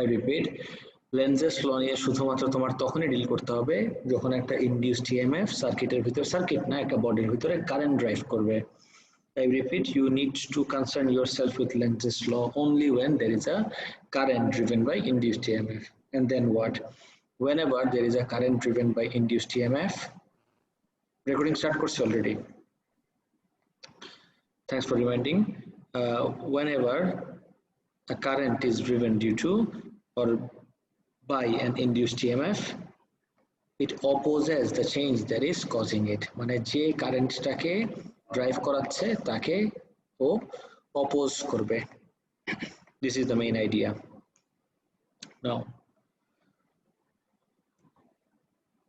I repeat, লেন্জেস ল নিয়ে শুধুমাত্র তোমার তখনই ডিল করতে হবে যখন একটা ইনডিউসড ইএমএফ সার্কিটের ভিতরে, সার্কিট না একটা বডির ভিতরে কারেন্ট ড্রাইভ করবে। I repeat, you need to concern yourself with Lenz's law only when there is a current driven by induced EMF. And then what? Whenever there is a current driven by induced EMF, recording start course already. Thanks for reminding. Whenever a current is driven due to or by an induced EMF, it opposes the change that is causing it. মানে যে কারেন্টটাকে drive করাচ্ছে তাকে ও oppose করবে। This is the main idea. Now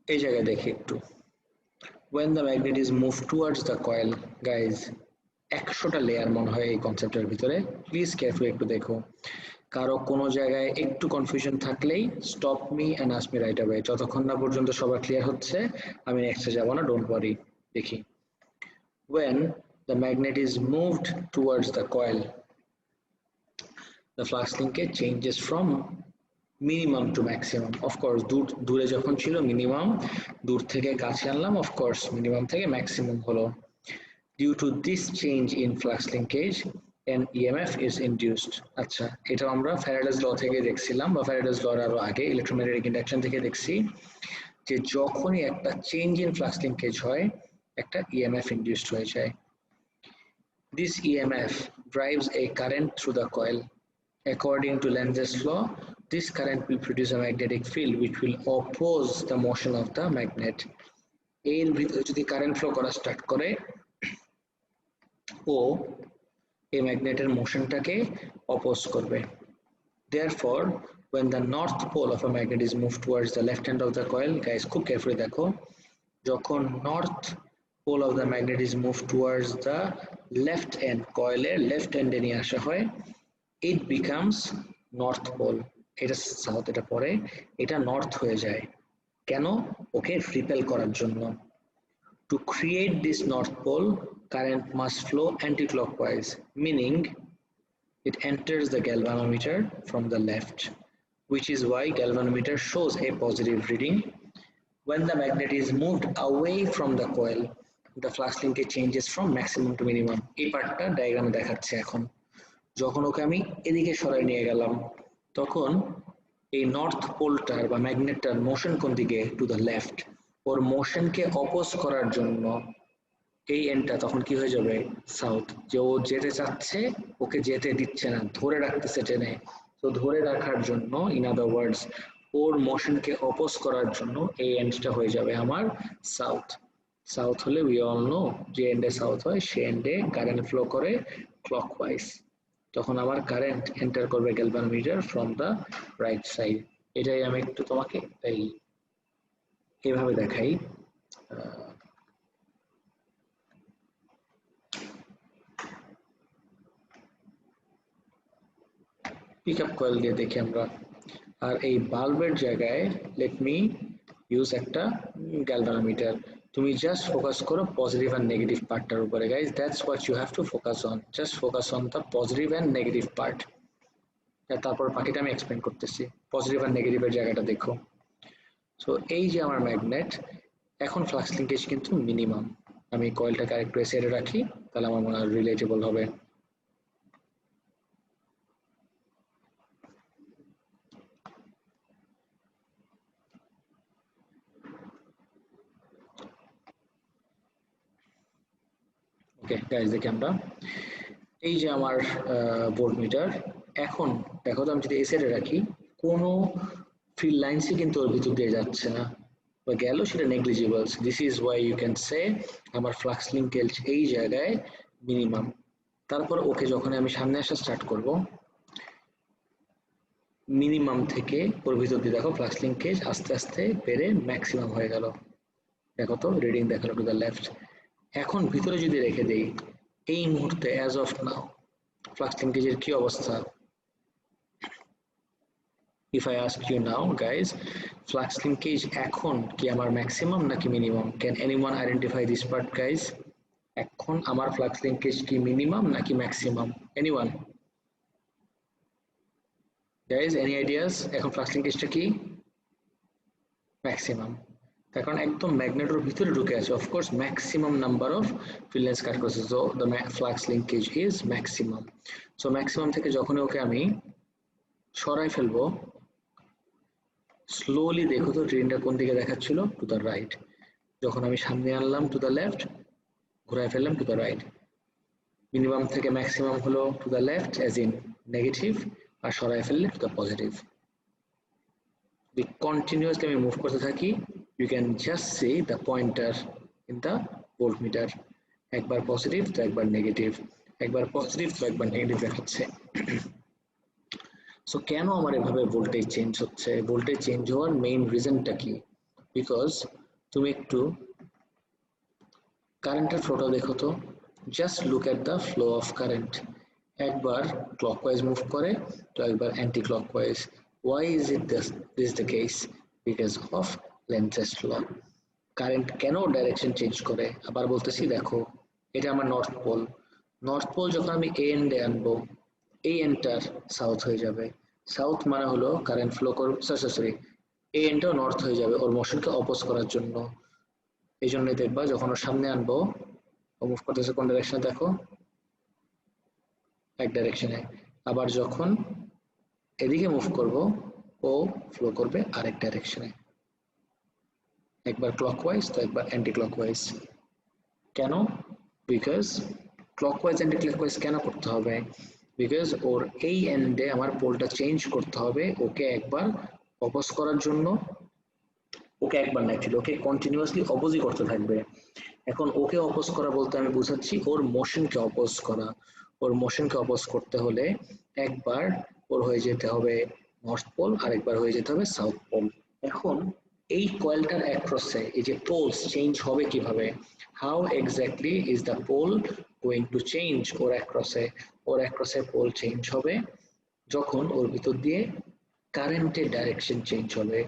এই জায়গায় দেখি একটু, when the magnet is moved towards the coil, guys 100টা লেয়ার মনে হয় এই কনসেপ্টের ভিতরে, প্লিজ কেয়ারফুলি একটু দেখো। কারো কোনো জায়গায় একটু কনফিউশন থাকলেই stop me and ask me right away. যতক্ষণ না পর্যন্ত সবার ক্লিয়ার হচ্ছে আমি নেক্সটে যাব না, ডোন্ট ওয়ারি। দেখি, when the magnet is moved towards the coil, the flux linkage changes from minimum to maximum. Of course, দূরে যখন ছিল মিনিমাম, দূর থেকে কাছে আনলাম, of course মিনিমাম থেকে ম্যাক্সিমাম হলো। Due to this change in flux linkage, an EMF is induced. আচ্ছা, এটা আমরা ফ্যারাডেস ল থেকে দেখছিলাম, বা ফ্যারাডেস লর আরো আগে ইলেকট্রোম্যাগনেটিক ইন্ডাকশন থেকে দেখছি যে যখনই একটা চেঞ্জ ইন ফ্লাক্স লিঙ্কেজ হয় একটা EMF ইনডিউসড হয়ে যায়। This EMF drives a current through the coil. According to Lenz's law, this current will produce a magnetic field which will oppose the motion of the magnet. এর ভিতরে যদি current flow করা start করে ও এই ম্যাগনেটের মোশনটাকে oppose করবে। Therefore, when the north pole of a magnet is moved towards the left end of the coil, guys খুব carefully দেখো, যখন north pole of the magnet is moved towards the left end, কয়েলের left এন্ডে নিয়ে আসা হয়, it becomes north pole. এটা south, এটা পরে এটা নর্থ হয়ে যায়। কেন? ওকে রিপেল করার জন্য। To create this north pole, current must flow anti-clockwise, meaning it enters the galvanometer from the left, which is why galvanometer shows a positive reading. When the magnet is moved away from the coil, the flux linkage changes from maximum to minimum. এই পার্টটা ডায়াগ্রামে দেখাচ্ছে এখন। যখন ওকে আমি এদিকে সরাই নিয়ে গেলাম তখন এই নর্থ পোলটার বা ম্যাগনেটটার মোশন কোন দিকে? To the left. ওর মোশনকে অপোজ করার জন্য এই এন্ডটা তখন কি হয়ে যাবে? সাউথ। যে ও যেতে চাচ্ছে ওকে যেতে দিচ্ছে না, ধরে রাখতেছে টেনে। তো ধরে রাখার জন্য, ইন আদার ওয়ার্ডস, ওর মোশনকে অপোজ করার জন্য এই এন্ডটা হয়ে যাবে আমার সাউথ। সাউথ হলে উই অল নো যে এন্ডে সাউথ হয় সে এন্ডে কারেন্ট ফ্লো করে ক্লকওয়াইজ। তখন আমার কারেন্ট এন্টার করবে galvanometer from the right side. এটাই আমি একটু তোমাকে এইভাবে দেখাই। পিক আপ কয়েল দিয়ে দেখি আমরা। আর এই বাল্বের জায়গায় লেট মি ইউজ একটা গ্যালভানোমিটার। তুমি জাস্ট ফোকাস করো পজিটিভ অ্যান্ড নেগেটিভ পার্টটার উপরে guys, that's what you have to focus on. Just focus on the positive and negative part. তারপর বাকিটা আমি এক্সপ্লেন করতেছি। পজিটিভ অ্যান্ড নেগেটিভের জায়গাটা দেখো। সো এই যে আমার ম্যাগনেট, এখন ফ্লাক্স লিঙ্কেজ কিন্তু মিনিমাম। আমি কয়েলটাকে আরেকটু সাইডে রাখি, তাহলে আমার মনে হয় রিলেটেবল হবে। ওকে গাইজ, দেখি আমরা এই যে আমার ভোল্ট মিটার, এখন দেখো তো আমি যদি এই সাইডে রাখি কোনো ফিল্ড লাইন্সই কিন্তু ওর ভিতর দিয়ে যাচ্ছে না, বা গেল সেটা negligible. This is why you can say আমার ফ্লাক্স লিঙ্কেজ এই জায়গায় মিনিমাম। তারপর ওকে যখন আমি সামনে আসা স্টার্ট করব, মিনিমাম থেকে ওর ভিতর দিয়ে দেখো ফ্লাক্স লিঙ্কেজ আস্তে আস্তে বেড়ে ম্যাক্সিমাম হয়ে গেল। দেখো তো রিডিং দেখালো টু দ্য লেফট। এখন ভিতরে যদি রেখে দেই এই মুহূর্তে অ্যাজ অফ নাও ফ্লাক্স লিঙ্কেজের কি অবস্থা? If I ask you now guys, flux linkage এখন কি আমার ম্যাক্সিমাম নাকি minimum? Can anyone identify this part guys? এখন আমার flux linkage কি মিনিমাম নাকি maximum? Anyone? Guys any ideas এখন ফ্লাক্স লিঙ্কেজটা কি? ম্যাক্সিমাম, তার কারণ একদম ম্যাগনেটের ভিতরে ঢুকে আছে, of course maximum number of field lines cut করছে, so the flux linkage is maximum. So maximum থেকে যখন ওকে আমি সরাই ফেলবো, স্লোলি দেখো তো ট্রেনটা কোন দিকে দেখাচ্ছিল, টু দ্য রাইট। যখন আমি সামনে আনলাম টু দ্য লেফট, ঘুরাই ফেললাম টু দ্য রাইট। মিনিমাম থেকে ম্যাক্সিমাম হলো to the left as in negative, আর সরাই ফেললে টু দ্য পজিটিভ। কন্টিনিউয়াসলি আমি মুভ করতে থাকি, you can just see the pointer in the voltmeter, একবার পজিটিভ তো একবার নেগেটিভ, একবার পজিটিভ তো একবার নেগেটিভ দেখাচ্ছে। সো কেন আমার এভাবে ভোল্টেজ চেঞ্জ হচ্ছে? ভোল্টেজ চেঞ্জ হওয়ার মেইন রিজনটা কি? বিকজ তুমি একটু কারেন্টের ফ্লোটা দেখো তো, just look at the flow of current, একবার ক্লকওয়াইজ মুভ করে তো একবার anticlockwise. Why is it this the case? Because of Lenz's law. Current কেন ডাইরেকশন চেঞ্জ করে? আবার বলতেছি, দেখো এটা আমার নর্থ পোল, নর্থ পোল যখন আমি এ এন্ডে আনবো, এই এন্ডটার সাউথ হয়ে যাবে, সাউথ মানে হলো কারেন্ট ফ্লো করবে, সরি এ এন্ডটাও নর্থ হয়ে যাবে ওর মোশনকে অপোজ করার জন্য। এই জন্যই দেখবা যখন ওর সামনে আনবো ও মুভ করতেছে কোন ডাইরেকশনে, দেখো এক ডাইরেকশনে, আবার যখন এদিকে মুভ করব ও ফ্লো করবে আরেক ডাইরেকশনে, একবার ক্লকওয়াইজ তো একবার অ্যান্টি ক্লকওয়াইজ। কেন? বিকজ ক্লকওয়াইজ অ্যান্টি ক্লকওয়াইজ কেন করতে হবে? বিকজ ওর এই এন্ডে আমার পোলটা চেঞ্জ করতে হবে ওকে একবার অপোজ করার জন্য, ওকে একবার না অ্যাকচুয়ালি ওকে কন্টিনিউয়াসলি অপোজই করতে থাকবে। এখন ওকে অপোজ করা বলতে আমি বুঝাচ্ছি ওর মোশনকে অপোজ করা। ওর মোশনকে অপোজ করতে হলে একবার ওর হয়ে যেতে হবে নর্থ পোল, আর একবার হয়ে যেতে হবে সাউথ পোল। এখন এই কয়েলটার অ্যাক্রসে এই যে পোলস চেঞ্জ হবে কিভাবে? How exactly is the pole going to change ওর অ্যাক্রসে? ওর অ্যাক্রসে পোল চেঞ্জ হবে যখন ওর ভিতর দিয়ে কারেন্টের ডাইরেকশন চেঞ্জ হবে,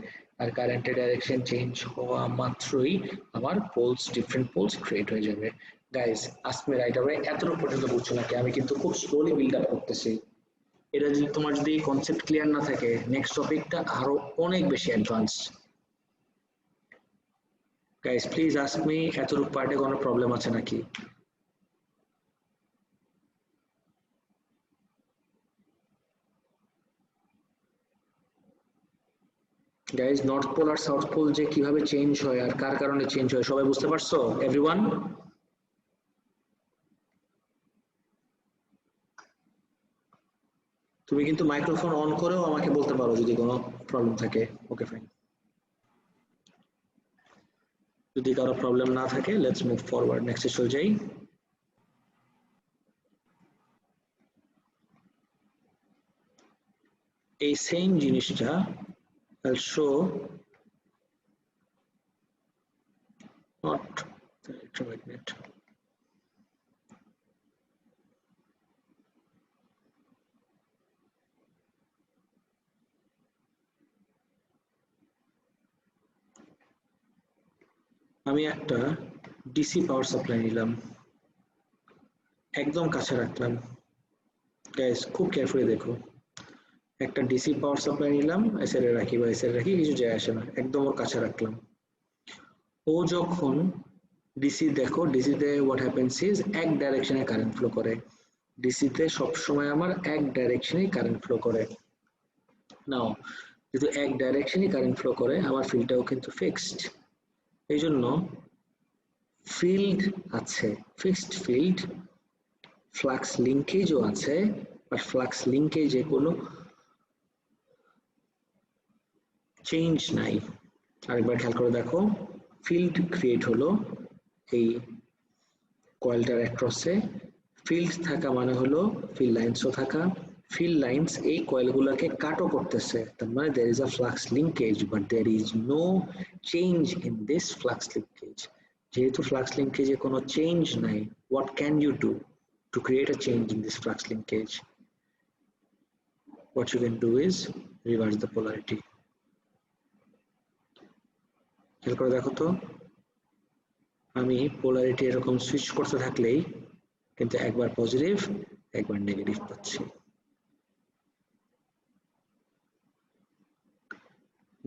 আর কারেন্টের ডাইরেকশন চেঞ্জ হওয়া মাত্রই আমার পোলস, ডিফারেন্ট পোলস ক্রিয়েট হয়ে যাবে। গাইস আজকে রাইট আওয়ে এতটুকু পর্যন্ত বুঝছো নাকি? আমি কিন্তু খুব স্লোলি বিল্ড আপ করতেছি। এটা যদি তোমার যদি কনসেপ্ট ক্লিয়ার না থাকে, নেক্সট টপিকটা আরো অনেক বেশি advance. Guys please ask me এতটুকু পার্টে কোনো প্রবলেম আছে নাকি? গাইস নর্থ পোল আর সাউথ পোল যে কিভাবে চেঞ্জ হয় আর কার কারণে চেঞ্জ হয় সবাই বুঝতে পারছো? এভরিওয়ান? তুমি কিন্তু মাইক্রোফোন অন করেও আমাকে বলতে পারো যদি কোনো প্রবলেম থাকে। ওকে ফাইন, যদি কারো প্রবলেম না থাকে লেটস মুভ ফরওয়ার্ড, নেক্সটে চলে যাই। এই সেম জিনিসটা I'll show not the electromagnet. আমি একটা ডিসি পাওয়ার সাপ্লাই নিলাম, একদম কাছে রাখলাম। গাইস খুব কেয়ারফুলি দেখো, একটা ডিসি পাওয়ার সাপ্লাই নিলাম, এসএর রাখি বা এসএর রাখি কিছু যায় আসে না, একদম ওর কাছে রাখলাম। ও যখন ডিসি, দেখো ডিসিতে হোয়াট হ্যাপেন্স ইজ এক ডাইরেকশনে কারেন্ট ফ্লো করে, ডিসিতে সবসময় আমার এক ডাইরেকশনেই কারেন্ট ফ্লো করে। নাও যেহেতু এক ডাইরেকশনই কারেন্ট ফ্লো করে আমার ফিল্ডটাও কিন্তু ফিক্সড, এই জন্য ফিল্ড আছে, ফিক্সড ফিল্ড, ফ্লাক্স লিঙ্কেজও আছে, বাট ফ্লাক্স লিঙ্কেজে কোনো চেঞ্জ নাই। আরেকবার খেয়াল করে দেখো, ফিল্ড ক্রিয়েট হলো এই কয়েলটার অ্যাক্রসে, ফিল্ড থাকা মানে হলো ফিল্ড লাইন্সও থাকা, ফিল্ড লাইন্স এই কয়েলগুলোকে কাটও করতেছে, তার মানে there is a flux linkage but there is no change in this flux linkage. যেহেতু flux linkage এ কোনো চেঞ্জ নাই, what can you do to create a change in this flux linkage? What you can do is reverse the polarity. খেয়াল করে দেখো তো, আমি polarity এরকম switch করতে থাকলেই কিন্তু একবার পজিটিভ একবার নেগেটিভ পাচ্ছি।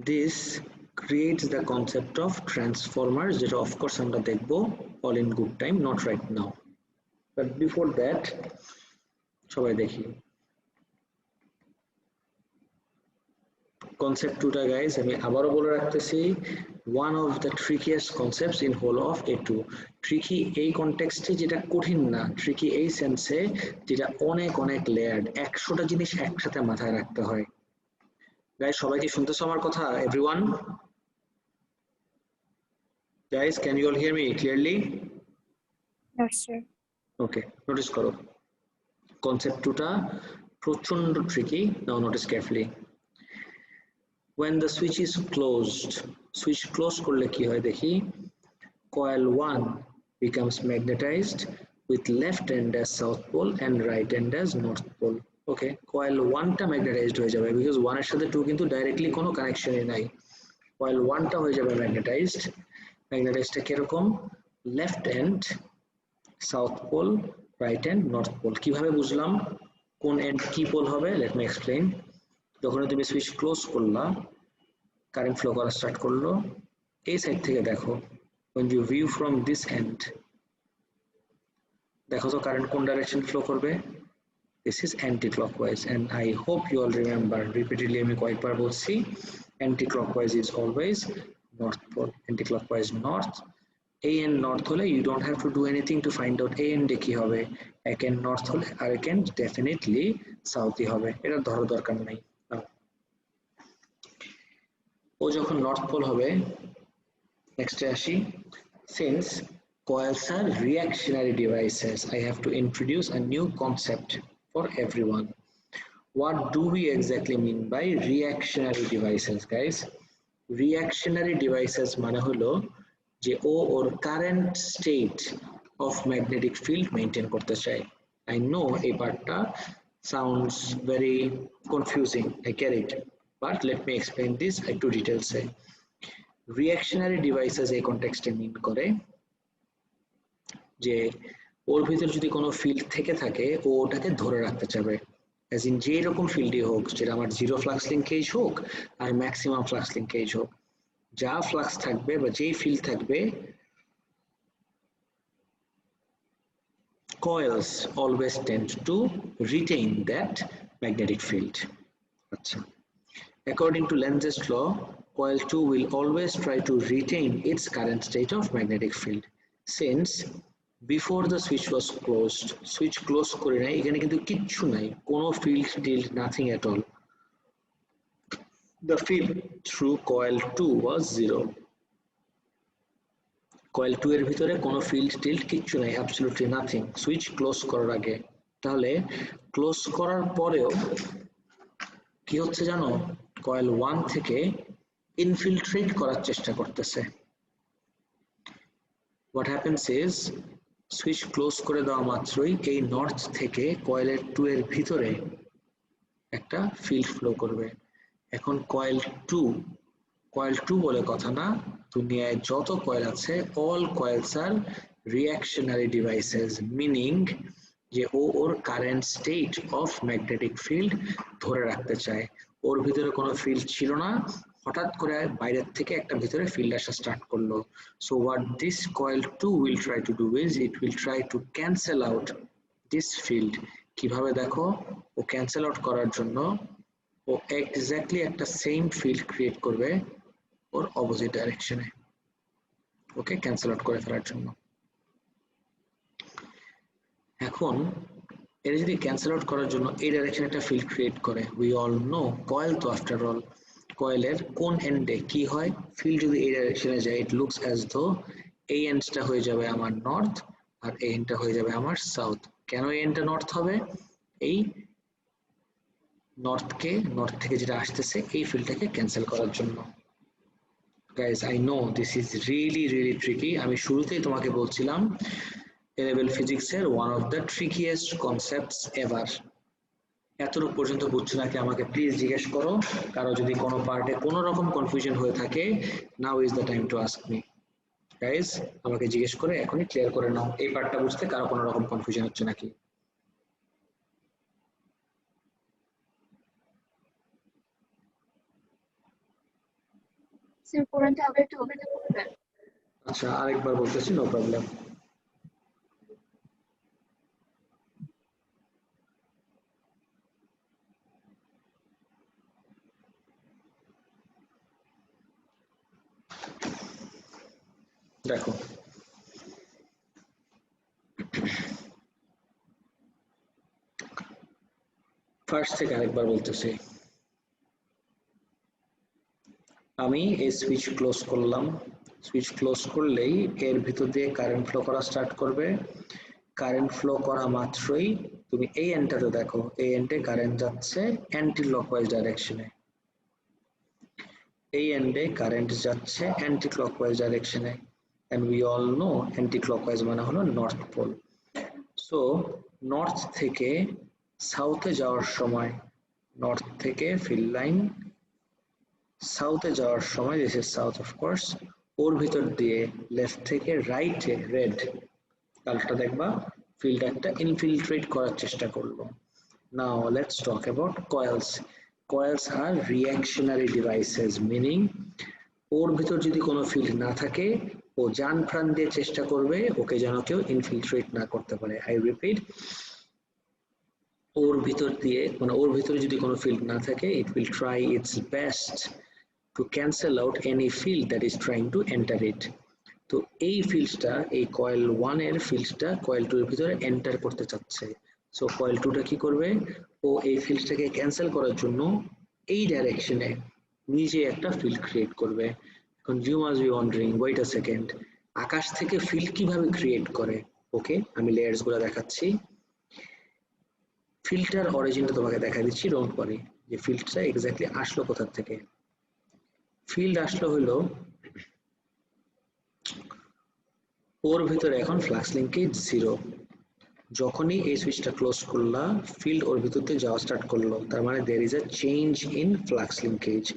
this creates the concept of transformers, যেটা of course আমরা দেখবো all in good time, not right now. But before that সবাই দেখি concept 2টা guys, আমি আবারও বলে রাখতেছি, one of the trickiest concepts in whole of A2. tricky এই কনটেক্সটে যেটা কঠিন না, tricky এই সেন্সে যেটা অনেক অনেক লেয়ার্ড, 100টা জিনিস একসাথে মাথায় রাখতে হয়। guys সবাই কি শুনতেছো আমার কথা? everyone guys, can you all hear me clearly? Yes, sir. okay, notice করো concept 2টা প্রচন্ড tricky. now notice carefully. when the switch is closed, switch close করলে কি হয় দেখি, coil 1 becomes magnetized with left end as south pole and right end as north pole. okay, coil 1 টা magnetized হয়ে যাবে because 1 এর সাথে 2 কিন্তু ডাইরেক্টলি কোনো কানেকশনই নাই। coil 1 টা হয়ে যাবে magnetized, magnetized টা কিরকম, left end south pole, right end north pole। কিভাবে বুঝলাম কোন এন্ড কি পোল হবে, let me explain. যখন তুমি সুইচ ক্লোজ করলা, কারেন্ট ফ্লো করা স্টার্ট করলো, এই সাইড থেকে দেখো, when you view from this end, দেখো তো কারেন্ট কোন ডাইরেকশন ফ্লো করবে, this is anti-clockwise, and I hope you all remember, repeatedly আমি কয়েকবার বলছি, anti-clockwise is always north pole, anti-clockwise north। a and north হলে you don't have to do anything to find out a and কি হবে, এক and north হলে আরেক and definitely south হবে, এটা ধরার দরকার নাই। ও যখন নর্থ পোল হবে, নেক্সটে আসি, since coils are reactionary devices, I have to introduce a new concept for everyone. What do we exactly mean by reactionary devices, guys? Reactionary devices মানে হলো যে ও ওর current state of magnetic field maintain করতে চায়। I know এই পার্টটা sounds very confusing, I get it, but let me explain this একটু ডিটেলসে। reactionary devices এই কনটেক্সটে মিন করে যে ওর ভিতর যদি কোনো ফিল্ড থেকে থাকে ও ওটাকে ধরে রাখতে চাবে, as in যে রকম ফিল্ডই হোক, যেটা আমার জিরো ফ্লাক্স লিঙ্কেজ হোক আর ম্যাক্সিমাম ফ্লাক্স লিঙ্কেজ হোক, যা ফ্লাক্স থাকবে বা যেই ফিল্ড থাকবে, coils always tend to retain that magnetic field. আচ্ছা, according to Lenz's law, coil 2 will always try to retain its current state of magnetic field. Since before the switch was closed, switch close করে নাই, এখানে কিন্তু কিচ্ছু নাই, কোনো field tilt, nothing at all. The field through coil 2 was 0. coil 2 এর ভিতরে কোনো field tilt কিচ্ছু নাই, absolutely nothing, switch close করার আগে। তাহলে ক্লোজ করার পরেও কি হচ্ছে জানো, coil 1 থেকে infiltrate করার চেষ্টা করতেছে। what happens is, switch close করে দেওয়া মাত্রই এই নর্থ থেকে কয়েলের 2 এর ভিতরে একটা ফিল্ড ফ্লো করবে। এখন কয়েল 2 বলে কথা না, দুনিয়ায় যত কয়েল আছে all coils are reactionary devices, meaning যে ও ওর current state of magnetic field ধরে রাখতে চায়। ওর ভিতরে কোনো ফিল্ড ছিল না, হঠাৎ করে বাইরের থেকে একটা ভিতরে ফিল্ড আসা স্টার্ট করলো। So what this coil 2 will try to do is it will try to cancel out this field। কিভাবে দেখো, ও ক্যান্সেল আউট করার জন্য ও এক্স্যাক্টলি একটা সেম ফিল্ড ক্রিয়েট করবে ওর অপোজিট ডাইরেকশনে, ওকে ক্যান্সেল আউট করে ফেলার জন্য। এখন এর যদি ক্যান্সেল আউট করার জন্য এই ডাইরেকশনে একটা ফিল্ড ক্রিয়েট করে, উই অল নো কয়েল তো আফটার অল, কয়েলের কোন এন্ডে কি হয়, ফিল্ড যদি এই ডাইরেকশনে যায় ইট লুকস অ্যাজ দো এই এন্ডটা হয়ে যাবে আমার নর্থ আর এই এন্ডটা হয়ে যাবে আমার সাউথ। কেন এই এন্ডটা নর্থ হবে, এই নর্থ থেকে যেটা আসতেছে এই ফিল্ডটাকে ক্যান্সেল করার জন্য। Guys I know this is really really tricky, আমি শুরুতেই তোমাকে বলছিলাম A-level physics-এর one of the trickiest concepts ever. এতটুকু পর্যন্ত বুঝছো নাকি আমাকে প্লিজ জিজ্ঞেস করো, কারো যদি কোনো পার্টে কোনো রকম কনফিউশন হয়ে থাকে, now is the time to ask me. Guys আমাকে জিজ্ঞেস করে এখনই ক্লিয়ার করে নাও এই পার্টটা বুঝতে কারো কোনো রকম কনফিউশন হচ্ছে নাকি। স্যার পুরোটা আবার একটু বলবেন? আচ্ছা আরেকবার বলতেছি, নো প্রবলেম। দেখো ফার্স্ট থেকে আরেকবার বলতেছি, আমি এই সুইচ ক্লোজ করলাম, সুইচ ক্লোজ করলেই এর ভিতর দিয়ে কারেন্ট ফ্লো করা স্টার্ট করবে। কারেন্ট ফ্লো করা মাত্রই তুমি এই এন্ডটাতে দেখো, এই এন্ডে কারেন্ট যাচ্ছে অ্যান্টি ক্লকওয়াইজ ডাইরেকশনে, এই এন্ডে কারেন্ট যাচ্ছে অ্যান্টি ক্লকওয়াইজ ডাইরেকশনে, and we all know anti clockwise মানে হলো নর্থ পোল। সো নর্থ থেকে সাউথে যাওয়ার সময়, নর্থ থেকে ফিল্ড লাইন সাউথে যাওয়ার সময়, this is south of course, ওর ভিতর দিয়ে লেফট থেকে রাইটে রেড কালারটা দেখবা ফিল্ড একটা ইনফিল্ট্রেট করার চেষ্টা করলো। Now let's talk about coils. Coils আর রিঅ্যাকশনারি ডিভাইসেস, মিনিং ওর ভিতর যদি কোনো ফিল্ড না থাকে ও জান প্রাণ দিয়ে চেষ্টা করবে ওকে যেন কেউ ইনফিল্ট্রেট না করতে পারে। আই রিপিট, ওর ভিতর দিয়ে মানে ওর ভিতরে যদি কোনো ফিল্ড না থাকে, it will try it's best to cancel out any field that is trying to enter it. তো এই ফিল্ডটা, এই কয়েল 1 এর ফিল্ডটা কয়েল 2 এর ভিতরে এন্টার করতে চাচ্ছে। সো কয়েল 2টা কি করবে, ও এই ফিল্ডটাকে ক্যান্সেল করার জন্য এই ডাইরেকশনে নিজে একটা ফিল্ড ক্রিয়েট করবে। এখন you must be wondering, wait a second, আকাশ থেকে ফিল্ড কিভাবে ক্রিয়েট করে? ওকে, আমি লেয়ার্স গুলো দেখাচ্ছি। ফিল্ডটার অরিজিনটা তোমাকে দেখা দিচ্ছি, ডোন্ট ওয়ারি, যে ফিল্ডটা এক্স্যাক্টলি আসলো কোথা থেকে। ফিল্ড আসলো হলো ওর ভিতরে এখন ফ্লাক্স লিঙ্কেজ 0, যখনই এই সুইচটা ক্লোজ করলা ফিল্ড ওর ভিতর দিয়ে যাওয়া স্টার্ট করলো, তার মানে there is a change in flux linkage.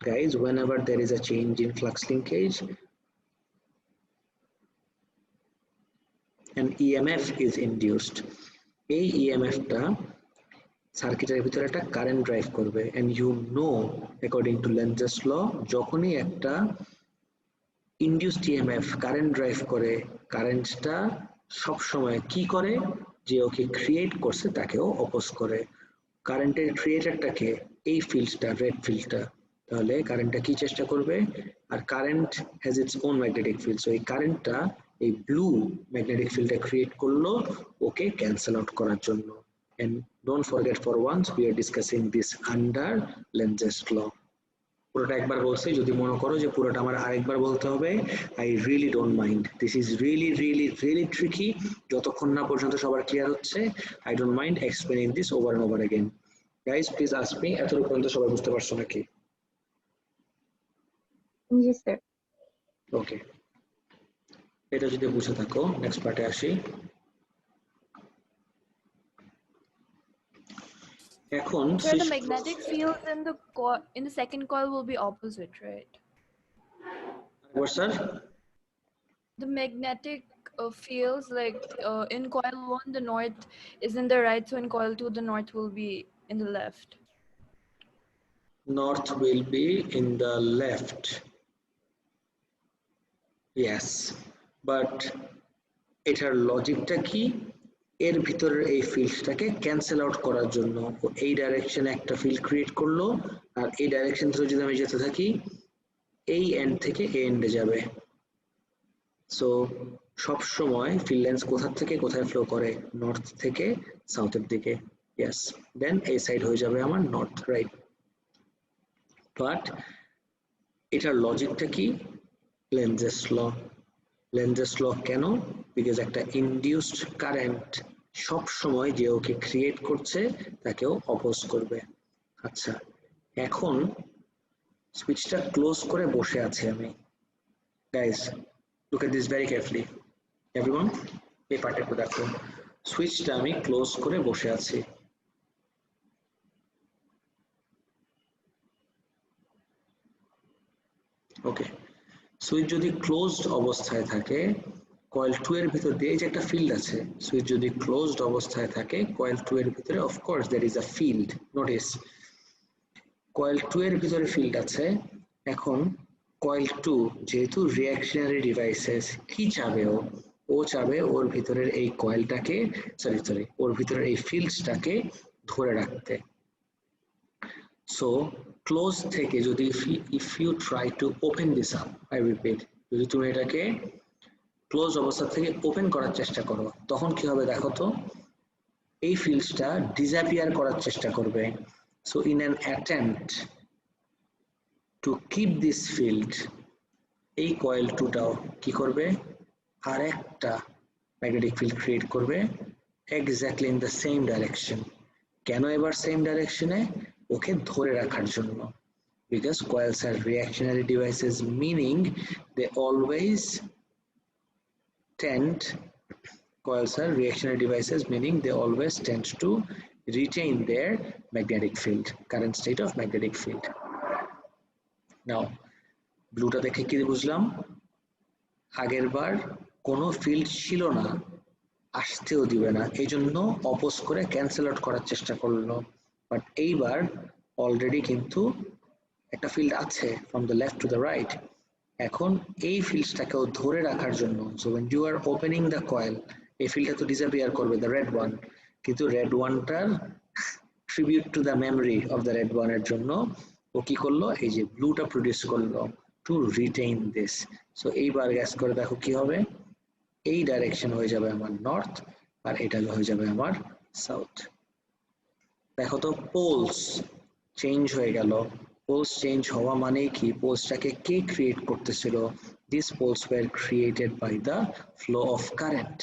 Guys, whenever there is a change in flux linkage, an EMF is induced. এই EMF টা সার্কিটের ভিতরে একটা কারেন্ট ড্রাইভ করবে, and you know according to Lenz's law, যখনই একটা ইনডিউসড ইএমএফ কারেন্ট ড্রাইভ করে, কারেন্টটা সব সময় কি করে, যে ওকে ক্রিয়েট করছে তাকেও অপোজ করে। কারেন্টের ক্রিয়েটরটাকে এই ফিল্ডটা, রেড ফিল্ডটা, তাহলে কারেন্টটা কি চেষ্টা করবে, আর current has its own magnetic field, so এই কারেন্টটা এই ব্লু ম্যাগনেটিক ফিল্ডটা ক্রিয়েট করলো ওকে ক্যান্সেল আউট করার জন্য। And don't forget, for once we are discussing this under Lenz's law. পুরোটা একবার বলছি, যদি মনে করো যে পুরোটা আমার আরেকবার বলতে হবে, I really don't mind, this is really really really tricky, যতক্ষণ না পর্যন্ত সবার ক্লিয়ার হচ্ছে, I don't mind explaining this over and over again. Guys please ask me, এতটুকু পর্যন্ত সবাই বুঝতে পারছো নাকি? জি স্যার। ওকে, এটা যদি বুঝে থাকো নেক্সট পার্টে আসি। এখন So the magnetic fields in the second coil will be opposite, right? what sir? The magnetic fields, like in coil 1 the north is in the right, so in coil 2 the north will be in the left. North will be in the left, yes, but এটার লজিকটা কি, এর ভিতরের এই ফিল্ডটাকে cancel out করার জন্য ও এই ডাইরেকশনে একটা ফিল্ড ক্রিয়েট করলো, আর এই ডাইরেকশন ধরে যদি আমি যেতে থাকি এই এন্ড থেকে এই এন্ডে যাবে। সো সব সময় ফিল্ড লাইন্স কোথা থেকে কোথায় ফ্লো করে, নর্থ থেকে সাউথের দিকে, ইয়েস, দেন এই সাইড হয়ে যাবে আমার নর্থ, রাইট। বাট এটার লজিকটা কি, লেনজেস ল। লেনজেস ল কেন, বিকজ একটা ইনডিউসড কারেন্ট সব সময় যে ওকে ক্রিয়েট করছে তাকেও অপোজ করবে। আচ্ছা, এখন সুইচটা ক্লোজ করে বসে আছি আমি। Guys look at this very carefully, everyone এই পার্টে একটু দেখো, সুইচটা আমি ক্লোজ করে বসে আছি। ওকে, সুইচ যদি ক্লোজড অবস্থায় থাকে কয়েল 2 এর ভিতর দিয়ে যে একটা ফিল্ড আছে, সুইচ যদি ক্লোজড অবস্থায় থাকে কয়েল 2 এর ভিতরে of course there is a field, notice coil 2 এর ভিতরে ফিল্ড আছে। এখন কয়েল 2 যেহেতু রিঅ্যাকশনারি ডিভাইসেস কি চাবে ও চাবে ওর ভিতরের এই কয়েলটাকে সরি ওর ভিতরের এই ফিল্ডসটাকে ধরে রাখতে। সো ক্লোজ থেকে যদি if you try to open this up, I repeat, যদি তুমি এটাকে ক্লোজ অবস্থা থেকে ওপেন করার চেষ্টা করো তখন কি হবে দেখো তো, এই ফিল্ডসটা ডিসঅ্যাপিয়ার করার চেষ্টা করবে। So in an attempt to keep this field, এই কয়েল 2টাও কি করবে, আর একটা ম্যাগনেটিক ফিল্ড ক্রিয়েট করবে exactly in the same direction. কেন এবার সেম ডাইরেকশনে? ওকে ধরে রাখার জন্য। Because coils are reactionary devices, meaning they always tend, coils are reactionary devices meaning they always tend to retain their magnetic field, current state of magnetic field. Now ব্লুটা দেখে কি বুঝলাম, আগের বার কোনো ফিল্ড ছিল না, আসতেও দিবে না, এই জন্য অপোজ করে ক্যান্সেল আউট করার চেষ্টা করলো। বাট এইবার অলরেডি কিন্তু একটা ফিল্ড আছে from the left to the right. এখন এই ফিল্ডটাকেও ধরে রাখার জন্য, so when you are opening the coil, এই ফিল্ডটা তো ডিসঅ্যাপিয়ার করবে, দ্য রেড ওয়ান, কিন্তু রেড ওয়ানটার tribute to the memory of the red ওয়ানের জন্য ও কি করলো, এই যে ব্লুটা প্রডিউস করলো টু রিটেইন দিস। সো এইবার গ্যাস করে দেখো কি হবে, এই ডাইরেকশন হয়ে যাবে আমার নর্থ আর এটা হয়ে যাবে আমার সাউথ। দেখো তো পোলস চেঞ্জ হয়ে গেল। পোলস চেঞ্জ হওয়া মানে কি, পোলসটাকে কে ক্রিয়েট করতেছিল? This poles were created by the flow of current.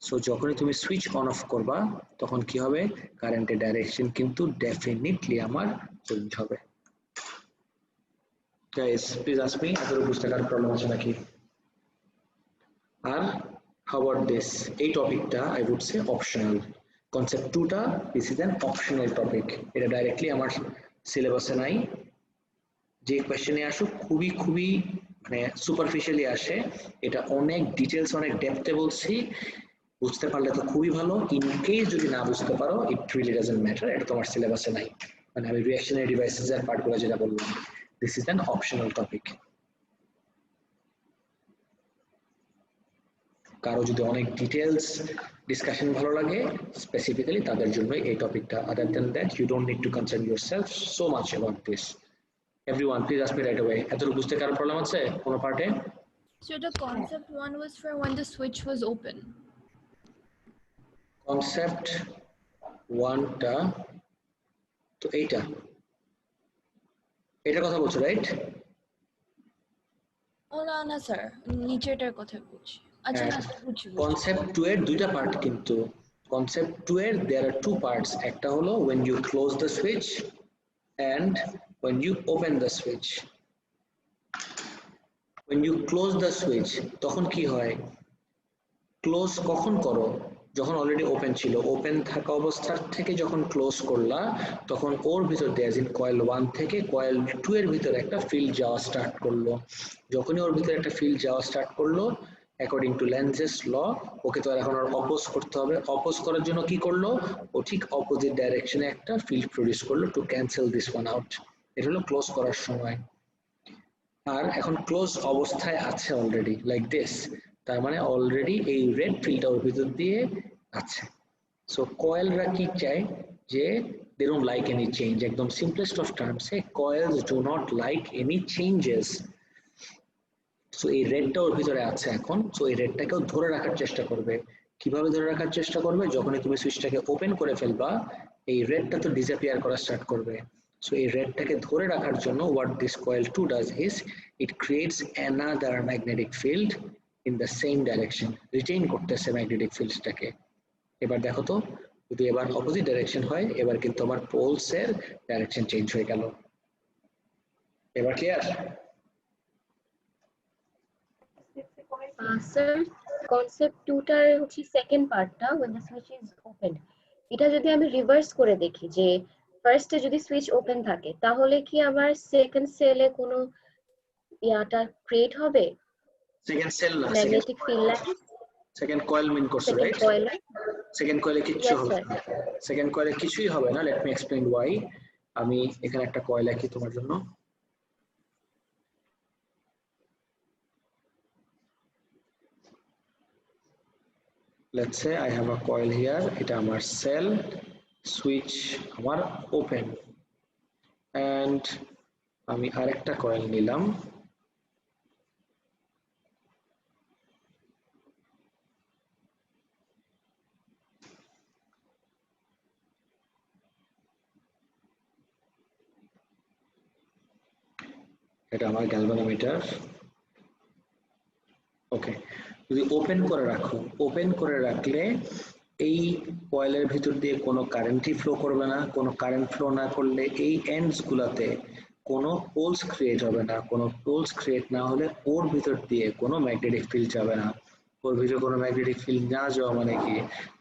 So যখনই তুমি সুইচ অন অফ করবা তখন কি হবে, কারেন্টের ডাইরেকশন কিন্তু ডেফিনেটলি আমার চেঞ্জ হবে। গাইস প্লিজ আস্ক মি, এত বুঝতে কার প্রবলেম আছে নাকি? আর how about this, এই টপিকটা I would say optional. Concept 2টা this is an optional topic, এটা ডাইরেক্টলি আমার সিলেবাসে নাই। যে কোয়েশ্চেনে আসুক খুবই খুবই মানে সুপারফিশিয়ালি আসে, এটা অনেক ডিটেলস অনেক ডেপথে বলছি, বুঝতে পারলে তো খুবই ভালো, ইন কেস যদি না বুঝতে পারো ইট রিয়েলি ডাজন্ট ম্যাটার, এটা তোমার সিলেবাসে নাই। মানে আমি রিঅ্যাকশনারি ডিভাইসেস এর পার্টগুলো যেটা বললাম, this is an optional topic. কারো যদি অনেক ডিটেলস ডিসকাশন ভালো লাগে স্পেসিফিক্যালি তাদের জন্য এই টপিকটা, other than that you don't need to concern yourself so much about this. Everyone please ask me right away, এতটুকু বুঝতে কারো প্রবলেম আছে কোনো পার্টে? So the concept 1 was for when the switch was open. Concept 1টা তো এটার কথা বলছো রাইট? ও না স্যার, নিচেটার কথা বলছি। আচ্ছা না স্যার, বুঝছি। কনসেপ্ট 2 এর দুইটা পার্ট কিন্তু। কনসেপ্ট 2 এর there are two parts, একটা হলো when you close the switch and when you open the switch. when you close the switch তখন কি হয়, ক্লোজ কখন করো, যখন অলরেডি ওপেন ছিল, ওপেন থাকা অবস্থার থেকে যখন ক্লোজ করলা তখন ওর ভিতর দিয়ে ইন কয়েল 1 থেকে কয়েল 2 এর ভিতরে একটা ফিল্ড যাওয়া স্টার্ট করলো। যখনই ওর ভিতরে একটা ফিল্ড যাওয়া স্টার্ট করলো অ্যাকর্ডিং টু লেনজেস ল, ওকে তো এখন আর অপোজ করতে হবে। অপোজ করার জন্য কি করলো, ও ঠিক অপোজিট ডাইরেকশনে একটা ফিল্ড প্রডিউস করলো to cancel this one out. এটা হলো ক্লোজ করার সময়। আর এখন ক্লোজ অবস্থায় আছে অলরেডি লাইক দিস, তার মানে অলরেডি এই রেড ফিল্ডটা ওর ভিতর দিয়ে আছে। সো কয়েলরা কি চায় যে they don't like any change, একদম simplest of terms A coils do not like any changes. So এই রেডটা ওর ভিতরে আছে এখন, সো এই রেডটাকেও ধরে রাখার চেষ্টা করবে। কিভাবে ধরে রাখার চেষ্টা করবে, যখনই তুমি সুইচটাকে ওপেন করে ফেলবা এই রেডটা তো ডিসঅ্যাপিয়ার করা স্টার্ট করবে। সো এই রেডটাকে ধরে রাখার জন্য what this coil 2 does is it creates another magnetic field in the same direction, retain করতেছে ম্যাগনেটিক ফিল্ডটাকে। এবার দেখো তো, যদি এবার অপোজিট ডাইরেকশন হয় এবার কিন্তু আমার পোলস এর ডাইরেকশন চেঞ্জ হয়ে গেল। এবার ক্লিয়ার? স্যার কনসেপ্ট 2টার হচ্ছে সেকেন্ড পার্টটা when the switch is opened, এটা যদি আমি রিভার্স করে দেখি যে ফার্স্টে যদি সুইচ ওপেন থাকে তাহলে কি আবার সেকেন্ড সেলে কোনো ইয়াটা ক্রিয়েট হবে? সেকেন্ড সেল না, magnetic field line second coil mean করছো রাইট? সেকেন্ড কয়েলে কিচ্ছু হবে না, সেকেন্ড কয়েলে কিছুই হবে না। Let me explain why. আমি এখানে একটা কয়েল আঁকি তোমার জন্য। let's say I have a coil here, এটা আমার cell, switch আমার open, and আমি আরেকটা coil নিলাম, এটা আমার গ্যালভানোমিটার। ওকে, যদি ওপেন করে রাখো, ওপেন করে রাখলে এই কয়েলের ভিতর দিয়ে কোনো কারেন্টই ফ্লো করবে না, কোনো কারেন্ট ফ্লো না করলে এই এন্ডস গুলাতে কোনো পোলস ক্রিয়েট হবে না, কোনো পোলস ক্রিয়েট না হলে ওর ভিতর দিয়ে কোনো ম্যাগনেটিক ফিল্ড যাবে না। ওর ভিতরে কোনো ম্যাগনেটিক ফিল্ড না যাওয়া মানে কি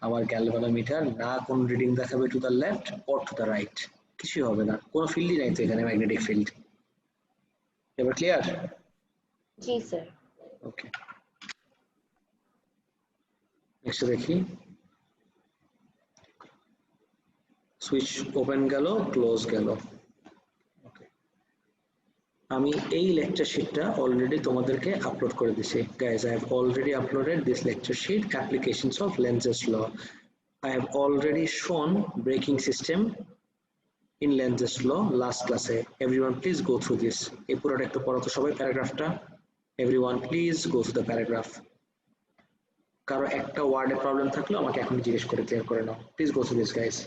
আমার গ্যালভানোমিটার না কোন রিডিং দেখাবে to the left or to the right, কিছুই হবে না, কোনো ফিল্ডই নাই তো এখানে ম্যাগনেটিক ফিল্ড। এবার ক্লিয়ার? জি স্যার। ওকে, নেক্সট দেখি, সুইচ ওপেন গেল, ক্লোজ গেল। ওকে, আমি এই লেকচার শিটটা অলরেডি তোমাদেরকে আপলোড করে দিয়েছি guys. I have already uploaded this lecture sheet, applications of lenses law. I have already shown braking system in Lenses law last class. Everyone please go through this. এই পুরোটা একটু পড়ো তো সবাই প্যারাগ্রাফটা। Everyone please go through the paragraph. কারো একটা ওয়ার্ডে problem থাকলে আমাকে এখন জিজ্ঞেস করে ক্লিয়ার করে নাও। Please go through this guys.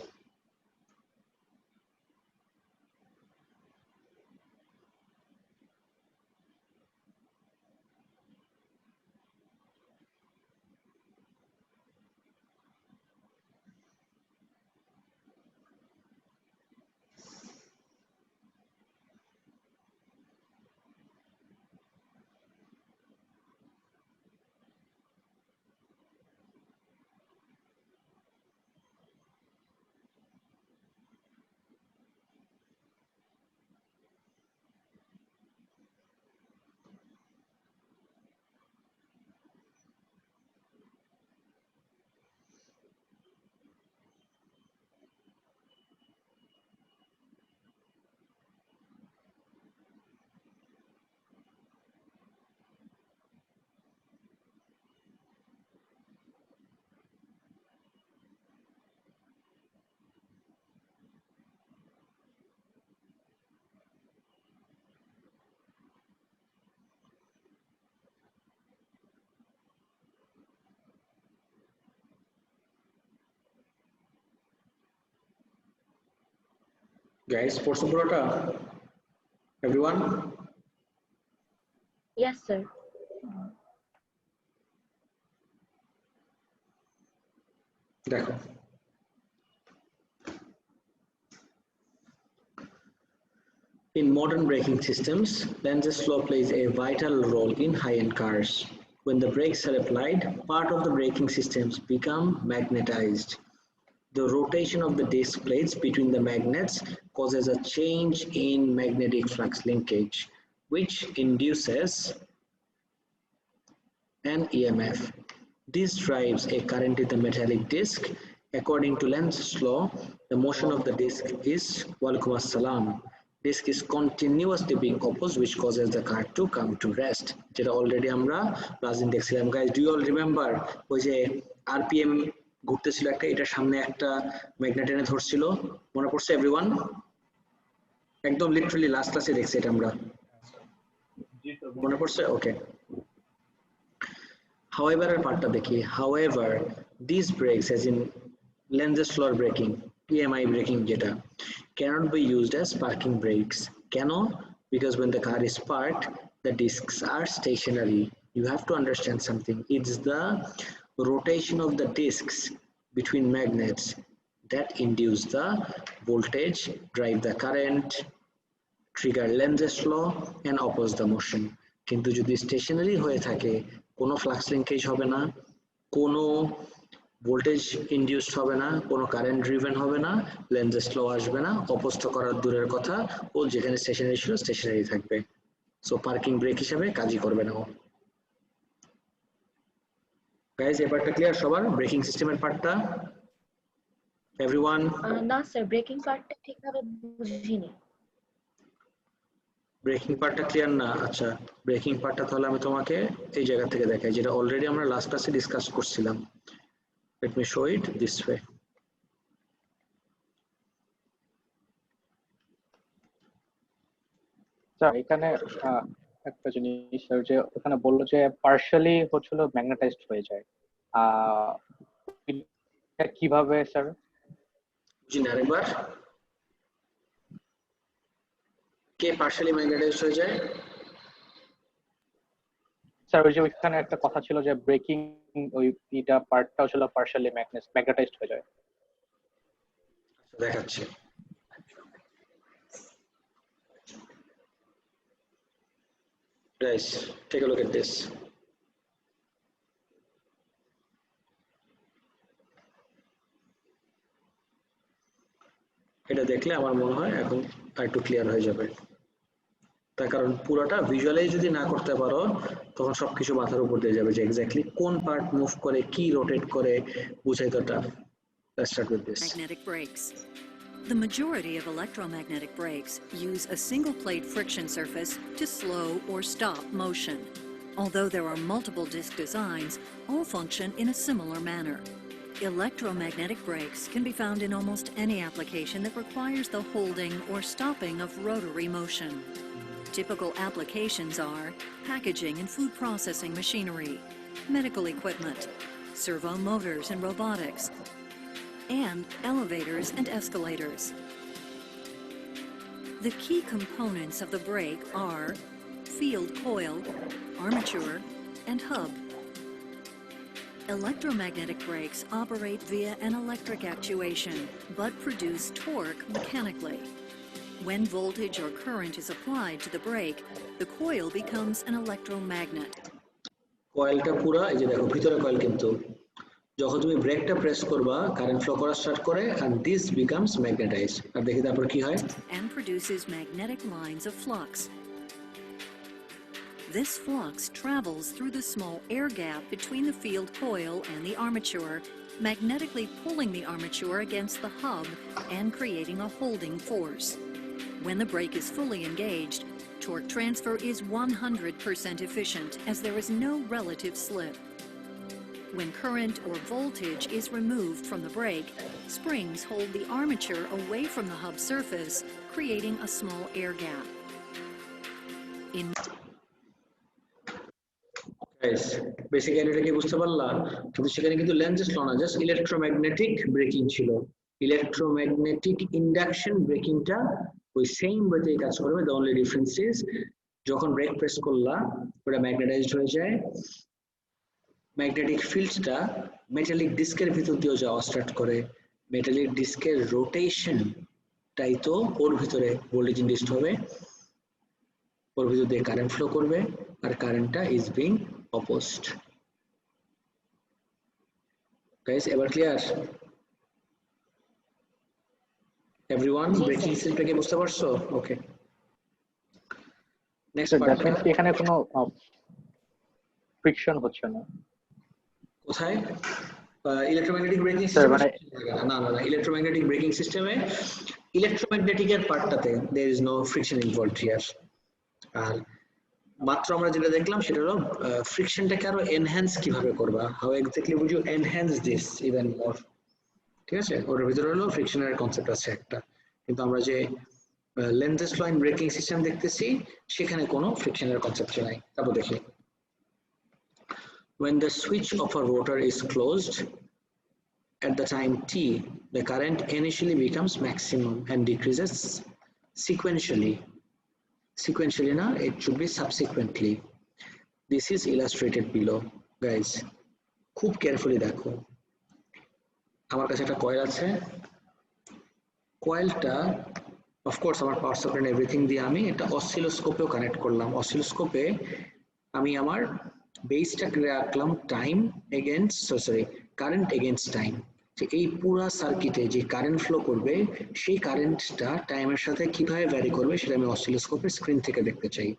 Guys, পড়ছো পুরোটা? Everyone? Yes sir. দেখো, in modern braking systems, Lenz's law plays a vital role in high-end cars. When the brakes are applied, part of the braking systems become magnetized. The rotation of the disc plates between the magnets causes a change in magnetic flux linkage, which induces an EMF. This drives a current in the metallic disc. According to Lenz's law, the motion of the disc is walaikum assalam. Disc is continuously being opposed, which causes the car to come to rest. যেটা already আমরা last দেখছিলাম guys. Do you all remember ওই যে RPM ঘুরতেছিল একটা, এটা সামনে একটা magnet এনে ধরছিল, মনে পড়ছে এভরিওয়ান? একদম লিটারালি লাস্ট ক্লাসে দেখছি এটা আমরা, মনে পড়ছে? ওকে, however এর পার্টটা দেখি। however these brakes as in Lenz's law braking, PMI braking যেটা, cannot be used as parking brakes. কেন? Because when the car is parked, the discs are stationary. You have to understand something. It's the rotation of the discs between magnets that induce the voltage, drive the current, trigger Lenz's law and oppose the motion. কিন্তু যদি stationery হয়ে থাকে, কোনো flux linkage হবে না, কোনো voltage induced হবে না, কোনো কারেন্ট ড্রিভেন হবে না, লেন্সেস ল আসবে না, অপোজ করার দূরের কথা, ও যেখানে স্টেশনারি ছিল স্টেশনারি থাকবে। সো পার্কিং ব্রেক হিসেবে কাজই করবে না ও। গাইস, এই পার্টটা ক্লিয়ার সবার? ব্রেকিং সিস্টেমের পার্টটা এভরিওয়ান? না স্যার, ব্রেকিং পার্টটা ঠিকভাবে বুঝিনি। ব্রেকিং পার্টটা ক্লিয়ার না? আচ্ছা, ব্রেকিং পার্টটা তাহলে আমি তোমাকে এই জায়গা থেকে দেখাই, যেটা অলরেডি আমরা লাস্ট ক্লাসে ডিসকাস করছিলাম। Let me show it this way. Sir এখানে একটা জিনিস স্যার, যে ওখানে বললো যে পার্শালি হচ্ছিল ম্যাগনেটাইজড হয়ে যায়, এটা কিভাবে স্যার? জি না, আরেকবার। কে পার্শালি ম্যাগনেটাইজড হয়ে যায়? স্যার ওই যে ওইখানে একটা কথা ছিল যে ব্রেকিং ওই এটা পার্টটা হচ্ছিল পার্শালি ম্যাগনেটাইজড হয়ে যায়। দেখাচ্ছি। Guys, take a look at this. এটা দেখলে আমার মনে হয় এখন একটু ক্লিয়ার হয়ে যাবে, তার কারণ পুরোটা ভিজুয়ালাইজ যদি না করতে পারো তখন সবকিছু মাথার উপর দিয়ে যাবে যে এক্স্যাক্টলি কোন পার্ট মুভ করে, কি রোটেট করে, বুঝাই তো tough. Let's start with this. Magnetic brakes. The majority of electromagnetic brakes use a single plate friction surface to slow or stop motion. Although there are multiple disc designs, all function in a similar manner. Electromagnetic brakes can be found in almost any application that requires the holding or stopping of rotary motion. Typical applications are packaging and food processing machinery, medical equipment, servo motors and robotics, and elevators and escalators. The key components of the brake are field coil, armature, and hub. Electromagnetic brakes operate via an electric actuation, but produce torque mechanically. When voltage or current is applied to the brake, the coil becomes an electromagnet. কয়েলটা পুরো এই যে দেখো ভিতরে coil, কিন্তু যখন তুমি ব্রেকটা প্রেস করবা কারেন্ট ফ্লো করা স্টার্ট করে and this becomes magnetized। আর দেখি তারপর কি হয়। And produces magnetic lines of flux. This flux travels through the small air gap between the field coil and the armature, magnetically pulling the armature against the hub and creating a holding force. When the brake is fully engaged, torque transfer is 100% efficient as there is no relative slip. When current or voltage is removed from the brake, springs hold the armature away from the hub surface, creating a small air gap. Basically এটা কি বুঝতে পারলা? কিন্তু সেখানে কিন্তু lens ল না, just electromagnetic breaking ছিল। Electromagnetic induction ব্রেকিংটা ওই সেম ওয়েতেই কাজ করবে। দ্য অনলি ডিফারেন্স ইজ যখন ব্রেক প্রেস করলা ওটা ম্যাগনেটাইজড হয়ে যায়, ম্যাগনেটিক ফিল্ডটা মেটালিক ডিস্কের ভিতর দিয়ে যাওয়া স্টার্ট করে। মেটালিক ডিস্কের রোটেশনটাই তো ওর ভিতরে ভোল্টেজ ইন্ডিউসড হবে, ওর ভিতর দিয়ে কারেন্ট ফ্লো করবে, আর কারেন্টটা ইজ বিং অপোজড। গাইস এবার ক্লিয়ার? এভরিওয়ান ব্রেকিং সিস্টেমটাকে বুঝতে পারছো? Okay, next part. এখানে কোনো ফ্রিকশন হচ্ছে না কোথায়? Electromagnetic braking system? না না না, ইলেকট্রোম্যাগনেটিক ব্রেকিং সিস্টেমে ইলেকট্রোম্যাগনেটিক এর পার্টটাতে there is no friction involved here. আর মাত্র আমরা যেটা দেখলাম সেটা হলো ফ্রিকশনটাকে আরো এনহ্যান্স কিভাবে করবা, how exactly would you enhance this even more. ঠিক আছে, ওটার ভিতরে হলো ফ্রিকশনের কনসেপ্ট আছে একটা, কিন্তু আমরা যে লেন্থলেস লাইন ব্রেকিং সিস্টেম দেখতেছি সেখানে কোনো ফ্রিকশনের কনসেপ্ট নাই। তারপর দেখি, when the switch of a rotor is closed at the time t, the current initially becomes maximum and decreases sequentially. Sequentially na, it should be subsequently. This is illustrated below. Guys, খুব carefully দেখো, আমার কাছে একটা coil আছে। কয়েলটা of course আমার power supply and everything দিয়ে আমি এটা অসিলোস্কোপেও কানেক্ট করলাম। অসিলোস্কোপে আমি আমার বেসটাকে রাখলাম time against, sorry current against time, যে এই পুরো সার্কিটে যে কারেন্ট ফ্লো করবে সেই কারেন্টটা টাইমের সাথে কিভাবে ভ্যারি করবে সেটা আমি অসিলোস্কোপের স্ক্রিন থেকে দেখতে চাই।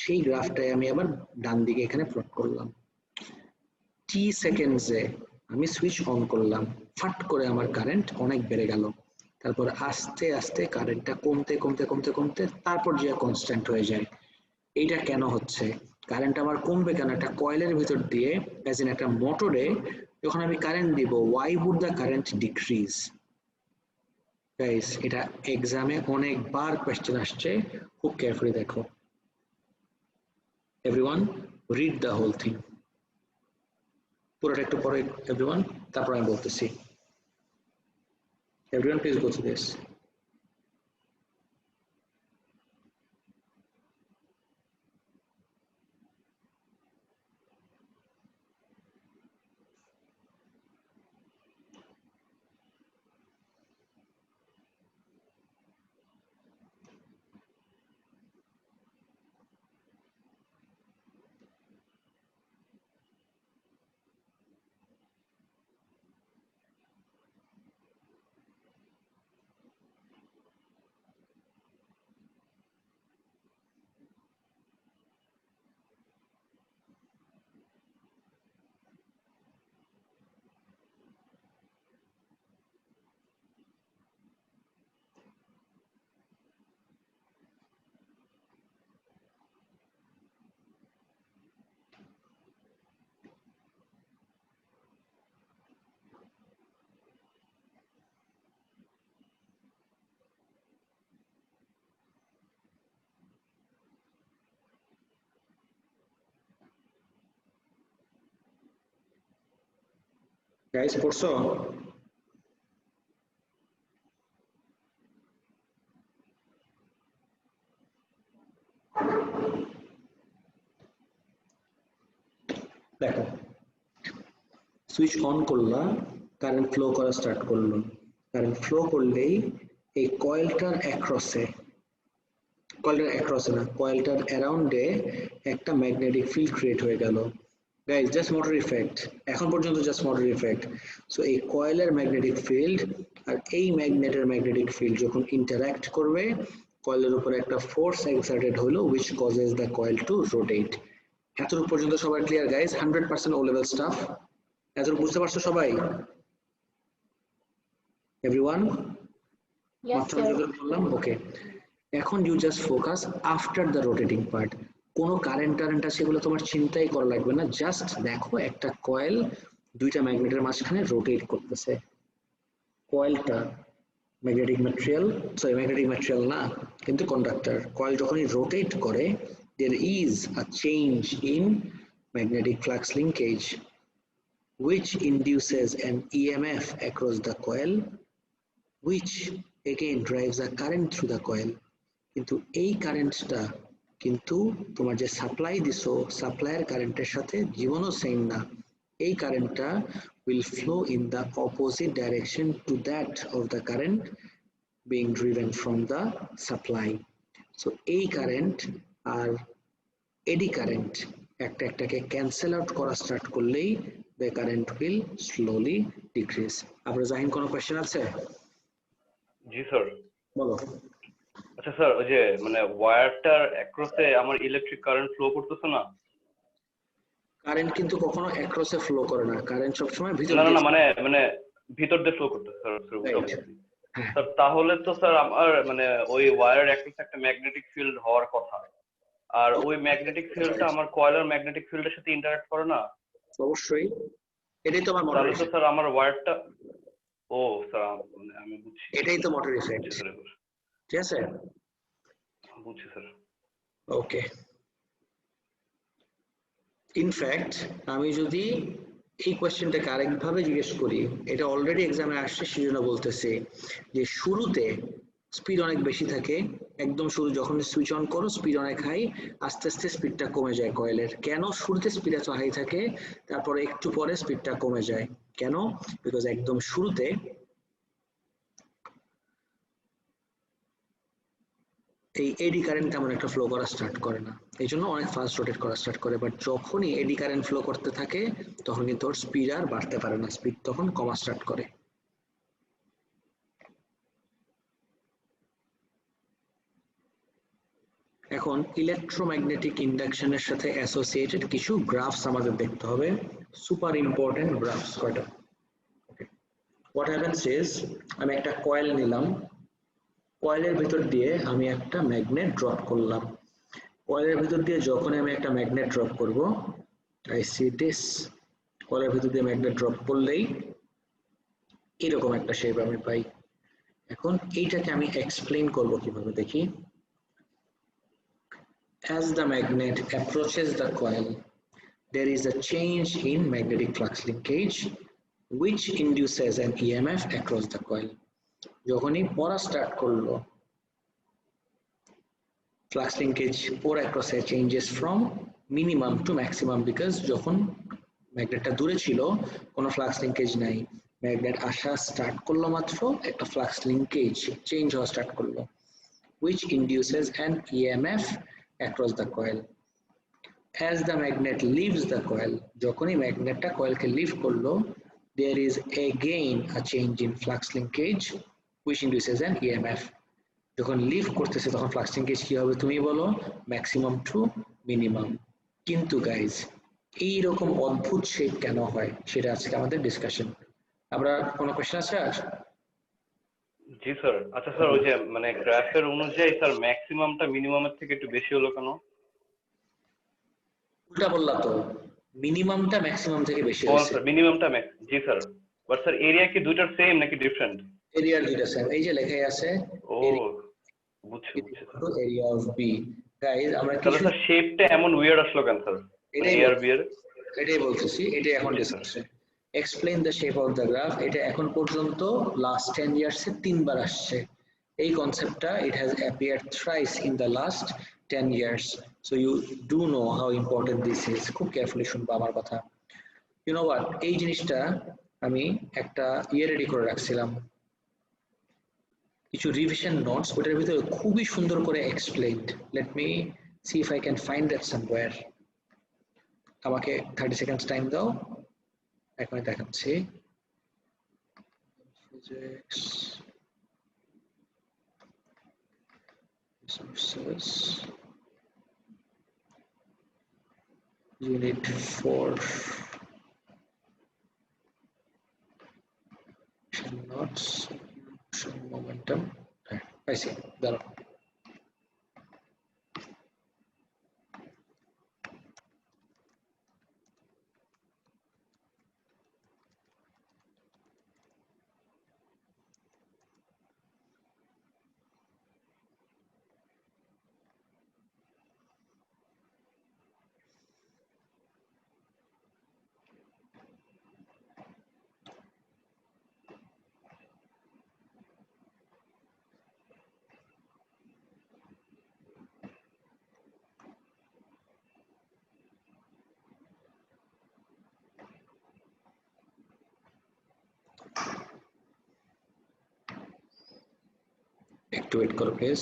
সেই গ্রাফটাই আমি আবার ডান দিকে এখানে প্লট করলাম। টি সেকেন্ডসে আমি সুইচ অন করলাম, ফাট করে আমার কারেন্ট অনেক বেড়ে গেল, তারপর আস্তে আস্তে কারেন্টটা কমতে কমতে কমতে কমতে তারপর যে কনস্ট্যান্ট হয়ে যায়। এইটা কেন হচ্ছে? কারেন্ট আমার কমবে কেন? একটা কয়েলের ভিতর দিয়ে অ্যাজ ইন একটা মোটরে যখন আমি কারেন্ট দিব, why would the current decrease? Guys, এটা এক্সামে অনেকবার কোয়েশ্চেন আসছে, খুব কেয়ারফুলি দেখো। Everyone read the whole thing, পুরোটা একটু পরে এভরিওয়ান, তারপর আমি বলতেছি। Everyone please go through this. Guys পড়ছো? দেখো, সুইচ অন করলাম, কারেন্ট ফ্লো করা স্টার্ট করলো। কারেন্ট ফ্লো করলেই এই কয়েলটার অ্যাক্রসে না, কয়েলটার অ্যারাউন্ডে একটা ম্যাগনেটিক ফিল্ড ক্রিয়েট হয়ে গেল। গাইস জাস্ট মোটর ইফেক্ট, এখন পর্যন্ত জাস্ট মোটর ইফেক্ট। সো এই কয়েলের ম্যাগনেটিক ফিল্ড আর এই ম্যাগনেটের ম্যাগনেটিক ফিল্ড যখন ইন্টারঅ্যাক্ট করবে, কয়েলের উপর একটা ফোর্স এক্সার্টেড হলো which causes the coil to rotate. এতটুকু পর্যন্ত সবার clear guys? 100% O level stuff. এতটুকু বুঝতে পারছো সবাই? এভরিওয়ান? Yes, sir. বললাম ওকে। এখন you just focus after the rotating part. কোনো কারেন্ট টারেন্ট আছে সেগুলো তোমার চিন্তাই করা লাগবে না, জাস্ট দেখো একটা কয়েল দুইটা ম্যাগনেটের মাঝখানে রোটেট করতেছে। কয়েলটা ম্যাগনেটিক ম্যাটেরিয়াল না, কিন্তু কন্ডাক্টর। কয়েল যখনই রোটেট করে, there is a change in magnetic flux linkage which induces an EMF across the coil which again drives a current through the coil. কিন্তু এই কারেন্টটা কিন্তু তোমার যে সাপ্লাই দিছো, সাপ্লাইয়ের কারেন্টের সাথে জীবনও সেম না। এই কারেন্টটা will flow in the opposite direction to that of the current being driven from the supply. So এই কারেন্ট আর এডি কারেন্ট একটা একটাকে ক্যান্সেল আউট করা স্টার্ট করলেই the current will slowly decrease. আপনার জাহিন কোনো কোয়েশ্চেন আছে? জি স্যার। বলো। আচ্ছা স্যার, ওই যে মানে ওয়্যারটার অ্যাক্রসে আমার ইলেকট্রিক কারেন্ট ফ্লো করতেছে না? কারেন্ট কিন্তু কখনো অ্যাক্রসে ফ্লো করে না, কারেন্ট সবসময় ভিতর না দিয়ে। না, মানে ভিতর দিয়ে ফ্লো করতেছে স্যার। হ্যাঁ। স্যার তাহলে তো স্যার আমার মানে ওই ওয়্যারের অ্যাক্রসে একটা ম্যাগনেটিক ফিল্ড হওয়ার কথা, আর ওই ম্যাগনেটিক ফিল্ডটা আমার কয়েলের ম্যাগনেটিক ফিল্ডের সাথে ইন্টারঅ্যাক্ট করে না? অবশ্যই, এটাই তো আমার মোটর তাহলে তো ইফেক্ট। স্যার আমার ওয়্যারটা, ও স্যার মানে আমি বুঝছি, এটাই তো মোটর ইফেক্ট, ঠিক আছে? বুঝছি স্যার। ওকে, ইনফ্যাক্ট আমি যদি এই কোয়েশ্চেনটাকে আরেকভাবে জিজ্ঞেস করি, এটা অলরেডি এক্সামে আসছে সেজন্য বলতেছি যে শুরুতে স্পিড অনেক বেশি থাকে, একদম শুরু যখন সুইচ অন করো স্পিড অনেক হাই, আস্তে আস্তে স্পিডটা কমে যায় কয়েলের। কেন শুরুতে স্পিড এত হাই থাকে, তারপরে একটু পরে স্পিডটা কমে যায়? কেন? বিকজ একদম শুরুতে এই এডি কারেন্ট তেমন একটা ফ্লো করা স্টার্ট করে না, এই জন্য অনেক ফাস্ট রোটেট করা স্টার্ট করে। বাট যখনই এডি কারেন্ট ফ্লো করতে থাকে তখন কিন্তু ওর স্পিড আর বাড়তে পারে না, স্পিড তখন কমা স্টার্ট করে। এখন ইলেকট্রোম্যাগনেটিক ইন্ডাকশনের সাথে অ্যাসোসিয়েটেড কিছু গ্রাফস আমাদের দেখতে হবে, সুপার ইম্পর্টেন্ট গ্রাফস কয়টা। হোয়াট হ্যাপেন্স ইজ, আমি একটা কয়েল নিলাম, কয়েলের ভিতর দিয়ে আমি একটা ম্যাগনেট ড্রপ করলাম। কয়েলের ভিতর দিয়ে যখন আমি একটা ম্যাগনেট ড্রপ করব, আই সি দিস, কয়েলের ভিতর দিয়ে ম্যাগনেট ড্রপ করলেই এরকম একটা শেপ আমি পাই। এখন এইটাকে আমি এক্সপ্লেইন করব কিভাবে দেখি। As the magnet approaches the coil, there is a change in magnetic flux linkage which induces an EMF across the coil. যখনই পড়া স্টার্ট করলো, flux linkage pore across a changes from minimum to maximum because যখন ম্যাগনেটটা দূরে ছিল কোনো flux linkage নাই, magnet আসা start করলো মাত্র একটা ফ্লাক্স লিঙ্কেজ চেঞ্জ হওয়া স্টার্ট করলো, which induces an EMF across the coil. As the magnet leaves the coil, যখনই ম্যাগনেটটা কয়েলকে লিভ করলো, there is again a change in flux linkage which induces an EMF. যখন leave করতেছে তখন flux linkage কি হবে তুমি বলো? Maximum to minimum. কিন্তু গাইজ এইরকম অদ্ভুত শেপ কেন হয় সেটা আজকে আমাদের ডিসকাশন। আমরা কোনো কোশ্চেন আছে আর? জি স্যার। আচ্ছা স্যার, ওই যে মানে গ্রাফের অনুযায়ী স্যার ম্যাক্সিমামটা মিনিমামের থেকে একটু বেশি হলো কেন? উল্টা বললাম তো, মিনিমামটা ম্যাক্সিমাম থেকে বেশি কোন হয়েছে। স্যার মিনিমামটা জি স্যার, বাট স্যার এরিয়া কি দুইটার সেম নাকি ডিফারেন্ট? এরিয়ার দুইটা সেম, এই যে লেখাই আছে ও বুঝছি বুঝছি স্যার। Area of B. গাইজ আমরা তাহলে কিছু স্যার শেপটা এমন উইয়ার্ড আসলো কেন স্যার? এটাই এআর বি এর এটাই বলতেছি, এটাই এখন জি sir. Discussion. Explain the shape of the graph, এটা এখন পর্যন্ত লাস্ট 10 ইয়ার্সে 3বার আসছে এই কনসেপ্টটা। It has appeared thrice in the last 10 years, so you do know how important this is. খুব কেয়ারফুলি শুনবো আমার কথা। ইউ নো হোয়াট, এই জিনিসটা আমি একটা রেডি করে রাখছিলাম, কিছু রিভিশন নোটস, ওটার ভিতরে খুবই সুন্দর করে explained. Let me see if I can find that somewhere. আমাকে 30 সেকেন্ডস টাইম দাও, এখনই দেখাচ্ছি। Physics resources unit 4 notes momentum. I see, দাঁড়াও। একটু ওয়েট করো প্লিজ।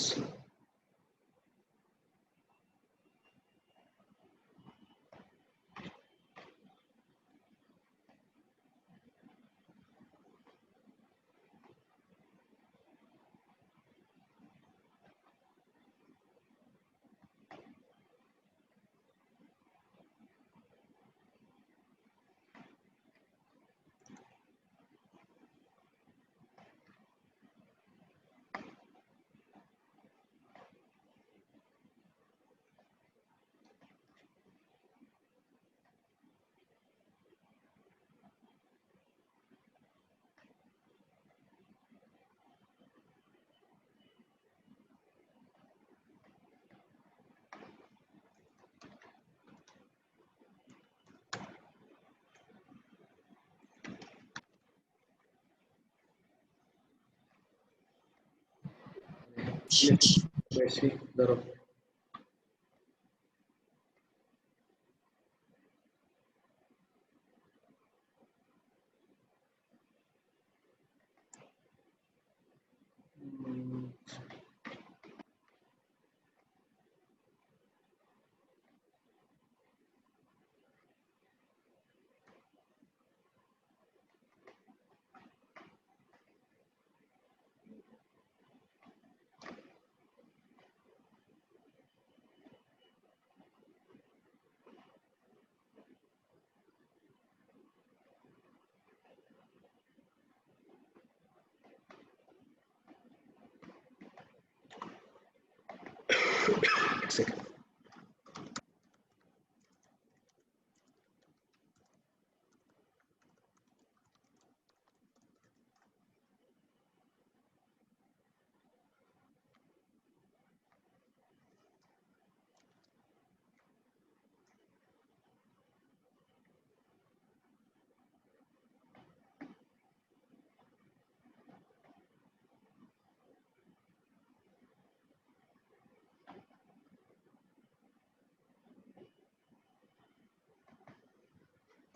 বেশি ধরো। এক সেকেন্ড।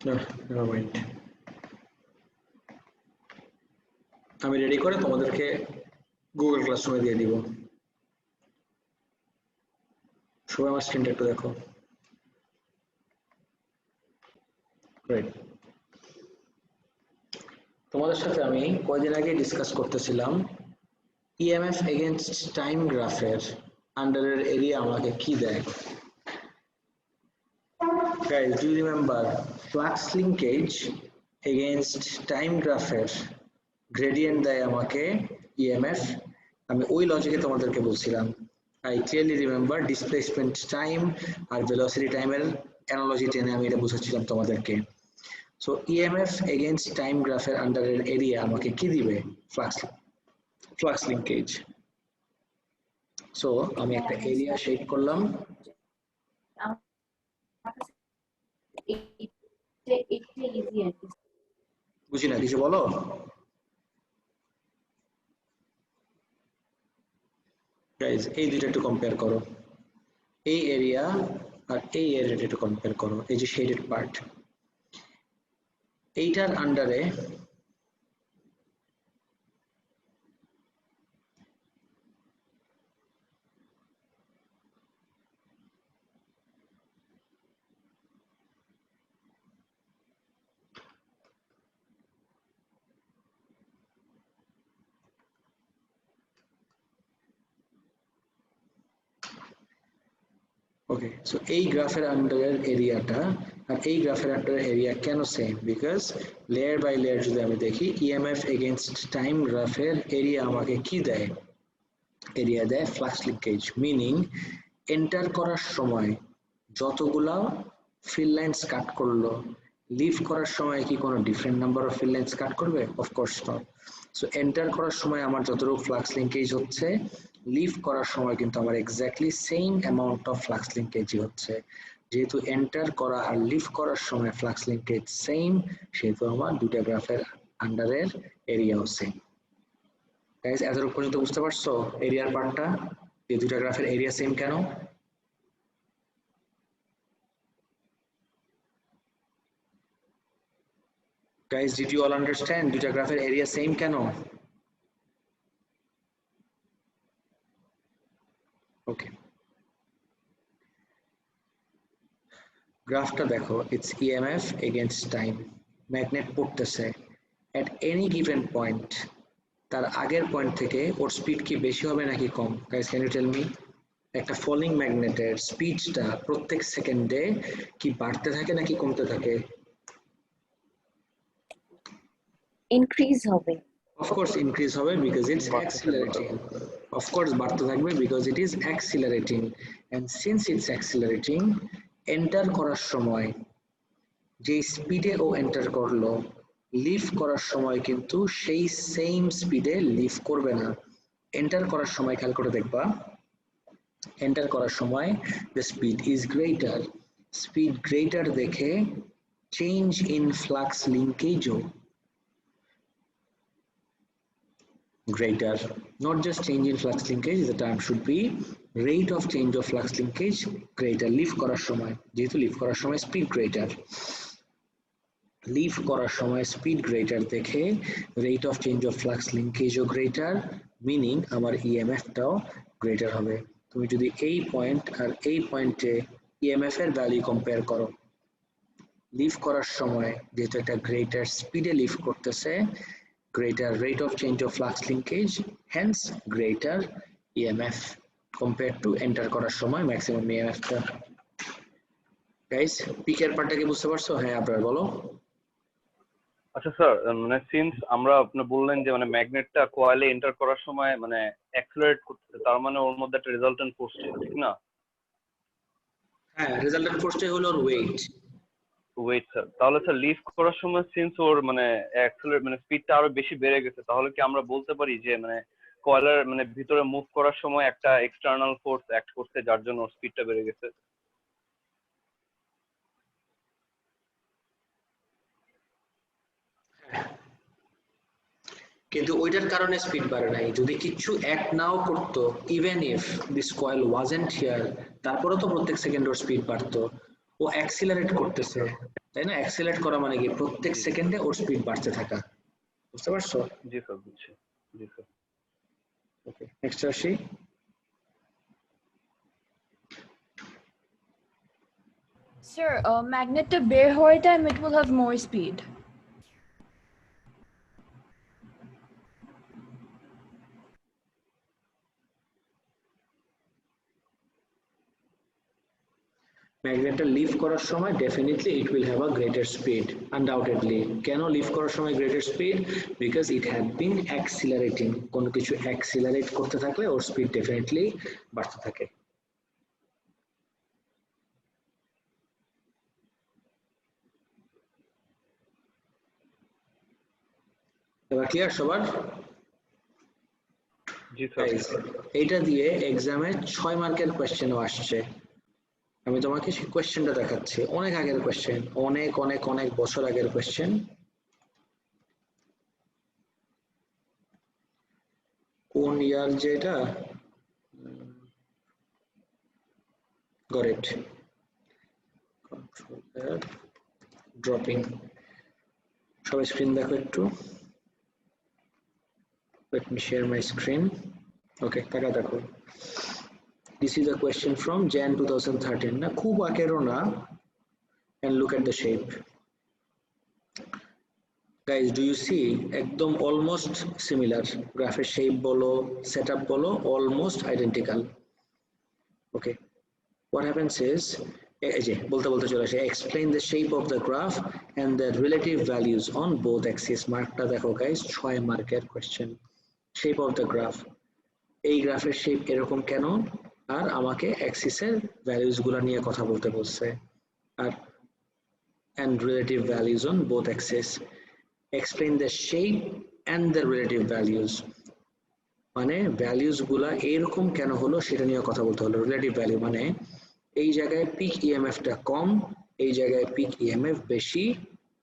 never mind. আমি রেডি করে তোমাদেরকে গুগল ক্লাসরুমে দিয়ে দিব। সবাই আমার স্ক্রিনটা একটু দেখো। গ্রেট। তোমাদের সাথে আমি কয়েকদিন আগে ডিসকাস করতেছিলাম ইএমএফ এগেইনস্ট টাইম গ্রাফের আন্ডারের এরিয়া আমাকে কি দেয়। Guys, do you remember flux linkage against time গ্রাফের গ্রেডিয়েন্ট দেয় আমাকে ইএমএফ? আমি ওই লজিকে তোমাদেরকে বলছিলাম। I clearly remember displacement time R velocity time এর অ্যানালজি টেনে আমি এটা বুঝাচ্ছিলাম তোমাদেরকে। সো ইএমএফ এগেইনস্ট টাইম গ্রাফের আন্ডারের এরিয়া আমাকে কি দিবে? Flux linkage. সো আমি একটা এরিয়া শেড করলাম। বুঝি না, কিছু বলো। গাইজ এই দুইটা একটু কম্পেয়ার করো, এই এরিয়া আর এই এরিয়াটা একটু কম্পেয়ার করো। এই যে শেডেড পার্ট, এইটার আন্ডারে ওকে। সো এই গ্রাফের আন্ডারের এরিয়াটা আর এই গ্রাফের আন্ডারের এরিয়া কেন same? Because layer by layer যদি আমি দেখি ইএমএফ এগেইনস্ট টাইম গ্রাফের এরিয়া আমাকে কি দেয়? এরিয়া দেয় ফ্লাক্স লিঙ্কেজ। মিনিং এন্টার করার সময় যতগুলা ফিল্ড লাইনস কাট করলো, লিভ করার সময় কি কোনো different number of field lines cut করবে? Of course not. সো এন্টার করার সময় আমার যতটুকু ফ্লাক্স লিঙ্কেজ হচ্ছে, লিভ করার সময় কিন্তু আমার exactly same amount of flux লিঙ্কেজই হচ্ছে। যেহেতু এন্টার করা আর লিভ করার সময় ফ্লাক্স লিঙ্কেজ সেম, সেহেতু আমার দুটা গ্রাফের আন্ডারের এরিয়াও সেম। গাইস এতটুকু পর্যন্ত বুঝতে পারছো এরিয়ার পার্টটা? এই দুটা গ্রাফের এরিয়া সেম কেন? Guys, did you all understand দুটা গ্রাফের এরিয়া সেম কেন? ওকে, গ্রাফটা দেখো, it's EMF against time. Magnet পড়তেছে এট এনি গিভেন পয়েন্ট, তার আগের পয়েন্ট থেকে ওর স্পিড কি বেশি হবে নাকি কম? Guys can you tell me? একটা ফলিং ম্যাগনেটের স্পিডটা প্রত্যেক সেকেন্ডে কি বাড়তে থাকে নাকি কমতে থাকে? ইনক্রিজ হবে। Of course increase হবে because it's accelerating. Of course বাড়তে থাকবে because it is accelerating, and since it's accelerating, enter করার সময় যে স্পিডে ও এন্টার করলো, লিভ করার সময় কিন্তু সেই সেম স্পিডে লিভ করবে না। এন্টার করার সময় খেয়াল করে দেখবা, এন্টার করার সময় the speed is greater, speed greater দেখে change in flux linkage ও greater, not just change in flux linkage, the term should be rate of change of flux linkage greater. Leave করার সময়, যেহেতু লিভ করার সময় speed greater, leave করার সময় speed greater দেখে rate of change of flux লিঙ্কেজও গ্রেটার, মিনিং আমার ইএমএফটাও গ্রেটার হবে। তুমি যদি এই পয়েন্ট আর এই পয়েন্টে ইএমএফ এর ভ্যালু কম্পেয়ার করো, লিভ করার সময় যেহেতু একটা গ্রেটার স্পিডে লিভ করতেছে, greater rate of change of flux linkage, hence greater EMF compared to enter করার সময় maximum EMF টা। গাইস পিকের পার্টটা কি বুঝতে পারছো? হ্যাঁ আপনারা বলো। আচ্ছা স্যার, মানে সিন্স আমরা আপনি বললেন যে মানে ম্যাগনেটটা কয়েলে এন্টার করার সময় মানে অ্যাক্সিলারেট করতেছে, তার মানে ওর মধ্যে একটা রেজাল্টেন্ট ফোর্স ছিল, ঠিক না? হ্যাঁ, রেজাল্টেন্ট ফোর্সটাই হলো ওর ওয়েট। ওয়েট স্যার, তাহলে স্যার লিভ করার সময় সিন্স ওর মানে অ্যাক্সিলারেট মানে স্পিডটা আরো বেশি বেড়ে গেছে, তাহলে কি আমরা বলতে পারি যে মানে কয়েলের মানে ভিতরে মুভ করার সময় একটা এক্সটার্নাল ফোর্স অ্যাক্ট করছে যার জন্য ওর স্পিডটা বেড়ে গেছে? কিন্তু ওইটার কারণে স্পিড বাড়ে নাই। যদি কিছু অ্যাক্ট নাও করতো, even if this coil wasn't here, তারপরেও তো প্রত্যেক সেকেন্ড ওর স্পিড বাড়তো। ও অ্যাক্সিলারেট করতেছে, তাই না? অ্যাক্সিলারেট করা মানে কি প্রত্যেক সেকেন্ডে ওর স্পিড বাড়তে থাকা, বুঝতে পারছো? জি স্যার বুঝছি। জি স্যার। ওকে, নেক্সট আসি। Sir, magnet to bear hoy time it will have more speed. ম্যাগনেটটা লিভ করার সময় definitely it will have a greater speed, undoubtedly. কেন লিভ করার সময় greater speed? Because it had been accelerating. কোনো কিছু accelerate করতে থাকলে ওর স্পিড ডেফিনেটলি বাড়তে থাকে। এবার ক্লিয়ার সবার? জি স্যার। এইটা দিয়ে এক্সামে 6 মার্কের কোয়েশ্চেনও আসছে। আমি তোমাকে সেই কোয়েশ্চেনটা দেখাচ্ছি, অনেক আগের কোয়েশ্চেন, অনেক অনেক অনেক বছর আগের কোয়েশ্চেন। কোন ইয়ার যে এটা? Got it. কন্ট্রোল এর ড্রপিং। সবাই স্ক্রিন দেখো একটু। Let me share my screen. Okay, টাকা দেখো। This is a question from Jan 2013. না খুব আগেরও না, and look at the shape. Guys, do you see? একদম almost similar. গ্রাফের shape বলো, setup বলো, almost identical. Okay. What happens is, এই যে বলতে বলতে চলে আসে, explain the shape of the graph and the relative values on both axes. মার্কটা দেখো guys, 6 মার্কের question. Shape of the graph. এই গ্রাফের শেপ এরকম কেন, আর আমাকে অ্যাক্সিসের ভ্যালুস গুলো নিয়ে কথা বলতে বলছে। আর and relative values on both axes. Explain the shape and the relative values. মানে ভ্যালুস গুলা এরকম কেন হলো সেটা নিয়ে কথা বলতে হলো। রিলেটিভ ভ্যালু মানে এই জায়গায় পিক ইএমএফ টা কম, এই জায়গায় পিক ইএমএফ বেশি,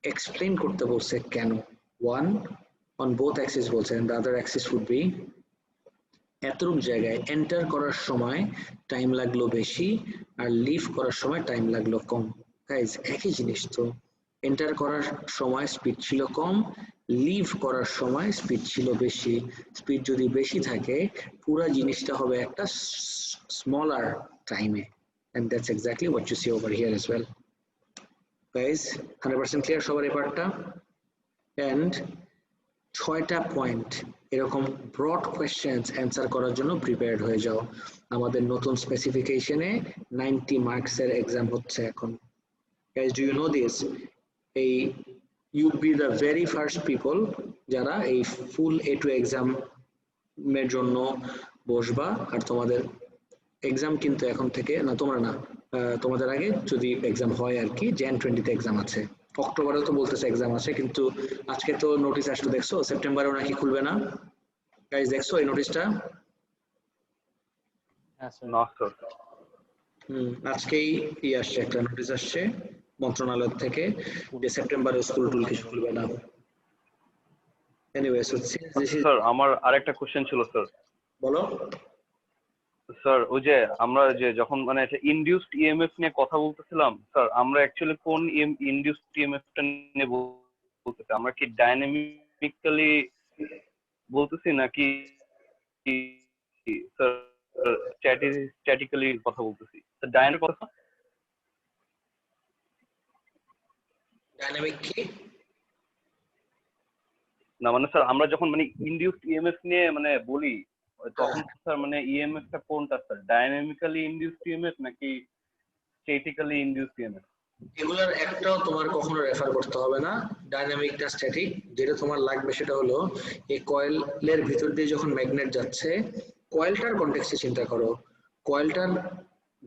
এক্সপ্লেইন করতে বলছে কেন। ওয়ান on both axes বলছে, and the other axis would be এতটুক জায়গায় এন্টার করার সময় টাইম লাগলো বেশি আর লিভ করার সময় টাইম লাগলো কম। গাইজ একই জিনিস তো, এন্টার করার সময় স্পিড ছিল কম, লিভ করার সময় স্পিড ছিল বেশি। স্পিড যদি বেশি থাকে পুরো জিনিসটা হবে একটা স্মলার টাইমে, and that's exactly what you see over here as well. Guys 100% clear সবার এই পার্টটা? and 6টা পয়েন্ট এরকম ব্রড কোয়েশ্চেন্স অ্যান্সার করার জন্য প্রিপেয়ার্ড হয়ে যাও। আমাদের নতুন স্পেসিফিকেশনে 90 মার্কস এর এক্সাম হচ্ছে এখন। Guys do you know this? এই you be the very first people যারা এই ফুল A2 এক্সাম এর জন্য বসবা। আর তোমাদের এক্সাম কিন্তু এখন থেকে না, তোমরা না, তোমাদের আগে যদি এক্সাম হয় আর কি, Jan 20 তে এক্সাম আছে। অক্টোবরে তো বলতেছে এক্সাম আছে, কিন্তু আজকে তো নোটিশ আসলো, দেখছো সেপ্টেম্বরেও নাকি খুলবে না। গাইস দেখছো এই নোটিশটা? না স্যার। আজকেই আসছে একটা নোটিশ আসছে মন্ত্রণালয় থেকে যে সেপ্টেম্বরে স্কুল টুল কিছু খুলবে না। এনিওয়ে সো স্যার আমার আরেকটা কোশ্চেন ছিল স্যার। বলো। স্যার ওই যে আমরা যে যখন মানে ইনডিউসড ইএমএফ নিয়ে কথা বলতেছিলাম স্যার, আমরা অ্যাকচুয়ালি কোন ইনডিউসড ইএমএফ টা নিয়ে বলতেছি? আমরা কি ডাইনামিক্যালি বলতেছি নাকি স্যার স্ট্যাটিক্যালি কথা বলতেছি? স্যার ডাইনামিক কথা, ডাইনামিক কি না মানে স্যার আমরা যখন মানে ইনডিউসড ইএমএফ নিয়ে মানে বলি তখন স্যার মানে ইএমএফ টা কোনটা স্যার? ডাইনামিক্যালি ইনডিউসড ইএমএফ নাকি স্ট্যাটিক্যালি ইনডিউসড ইএমএফ? এগুলার একটাও তোমার কখনো রেফার করতে হবে না, ডাইনামিক না স্ট্যাটিক। যেটা তোমার লাগবে সেটা হলো এই কয়েলের ভিতর দিয়ে যখন ম্যাগনেট যাচ্ছে, কয়েলটার কনটেক্সটে চিন্তা করো, কয়েলটার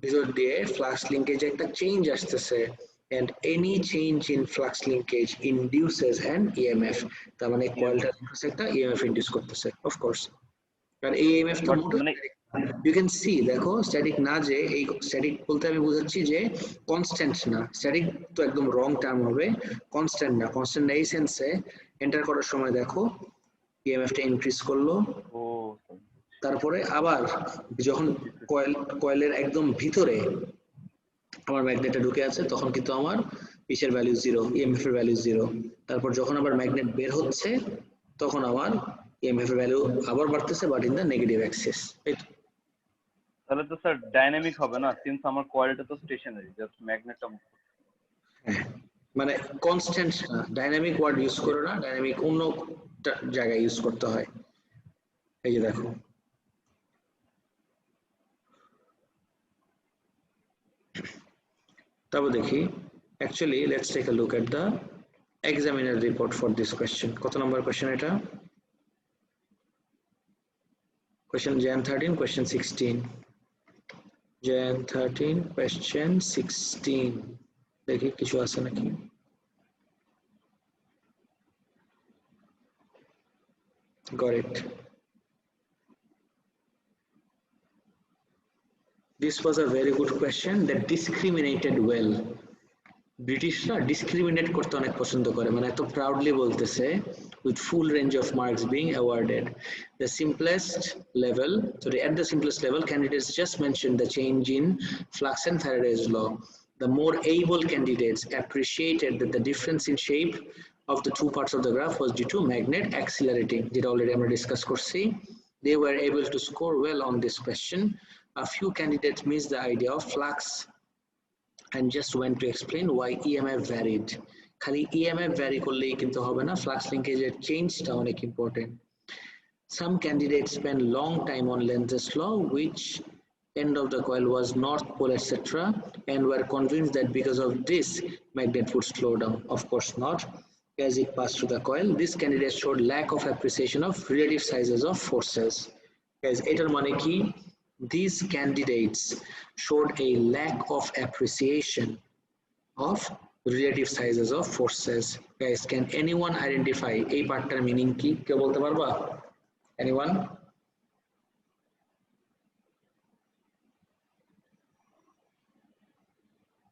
ভিতর দিয়ে ফ্লাক্স লিঙ্কেজে একটা চেঞ্জ আসতেছে, and any change in flux linkage induces an EMF. তার মানে কয়েলটার ভিতরে একটা EMF ইনডিউস করতেছে, অফ কোর্স। কারণ এই EMF টা মানে you can see, দেখো স্ট্যাটিক না, যে এই স্ট্যাটিক বলতে আমি বুঝাচ্ছি যে কনস্ট্যান্ট না। স্ট্যাটিক তো একদম রং টার্ম হবে, কনস্ট্যান্ট না। কনস্ট্যান্ট এই সেন্সে এন্টার করার সময় দেখো ইএমএফ টা ইনক্রিজ করলো, তারপরে আবার যখন কয়েলের একদম ভিতরে আমার ম্যাগনেটটা ঢুকে আছে তখন কিন্তু আমার পিসের ভ্যালু 0, ইএমএফ এর ভ্যালু 0। তারপর যখন আবার ম্যাগনেট বের হচ্ছে তখন আমার ইএমএফ এর ভ্যালু আবার বাড়তেছে, but in the negative Axis. তাহলে তো স্যার ডাইনামিক হবে না, সিন্স আমার কয়েলটা তো স্টেশনারি, জাস্ট ম্যাগনেটটা। হ্যাঁ, মানে কনস্ট্যান্ট না, ডাইনামিক ওয়ার্ড ইউজ করো না, ডাইনামিক অন্য জায়গায় ইউজ করতে হয়। এই যে দেখো, তারপর দেখি actually let's take a look at the examiner report for this question. কত নম্বর কোশ্চেন এটা? Question Jan 13, question 16. Jan 13, question 16. দেখি কিছু আছে নাকি। Got it. This was a very good question that discriminated well. ব্রিটিশরা ডিসক্রিমিনেট করতে অনেক পছন্দ করে, মানে এত প্রাউডলি বলতেছে with full range of marks being awarded. The simplest level, sorry, at the simplest level, candidates just mentioned the change in flux and Faraday's law. The more able candidates appreciated that the difference in shape of the two parts of the graph was due to magnet accelerating. Did already আমরা discuss করছি. They were able to score well on this question. A few candidates missed the idea of flux and just went to explain why EMF varied. খালি EMF vary করলেই কিন্তু হবে না, flux linkage এর চেঞ্জটা অনেক important. Some candidates spent long time on Lenz's law, which end of the coil was north pole, etc., and were convinced that because of this magnet would slow down. Of course not. As it passed through the coil, this candidate showed lack of appreciation of relative sizes of forces. Guys, etar mane ki? These candidates showed a lack of appreciation of relative sizes of forces. Guys, can anyone identify a partner meaning ki? Kya bolte parba? Anyone?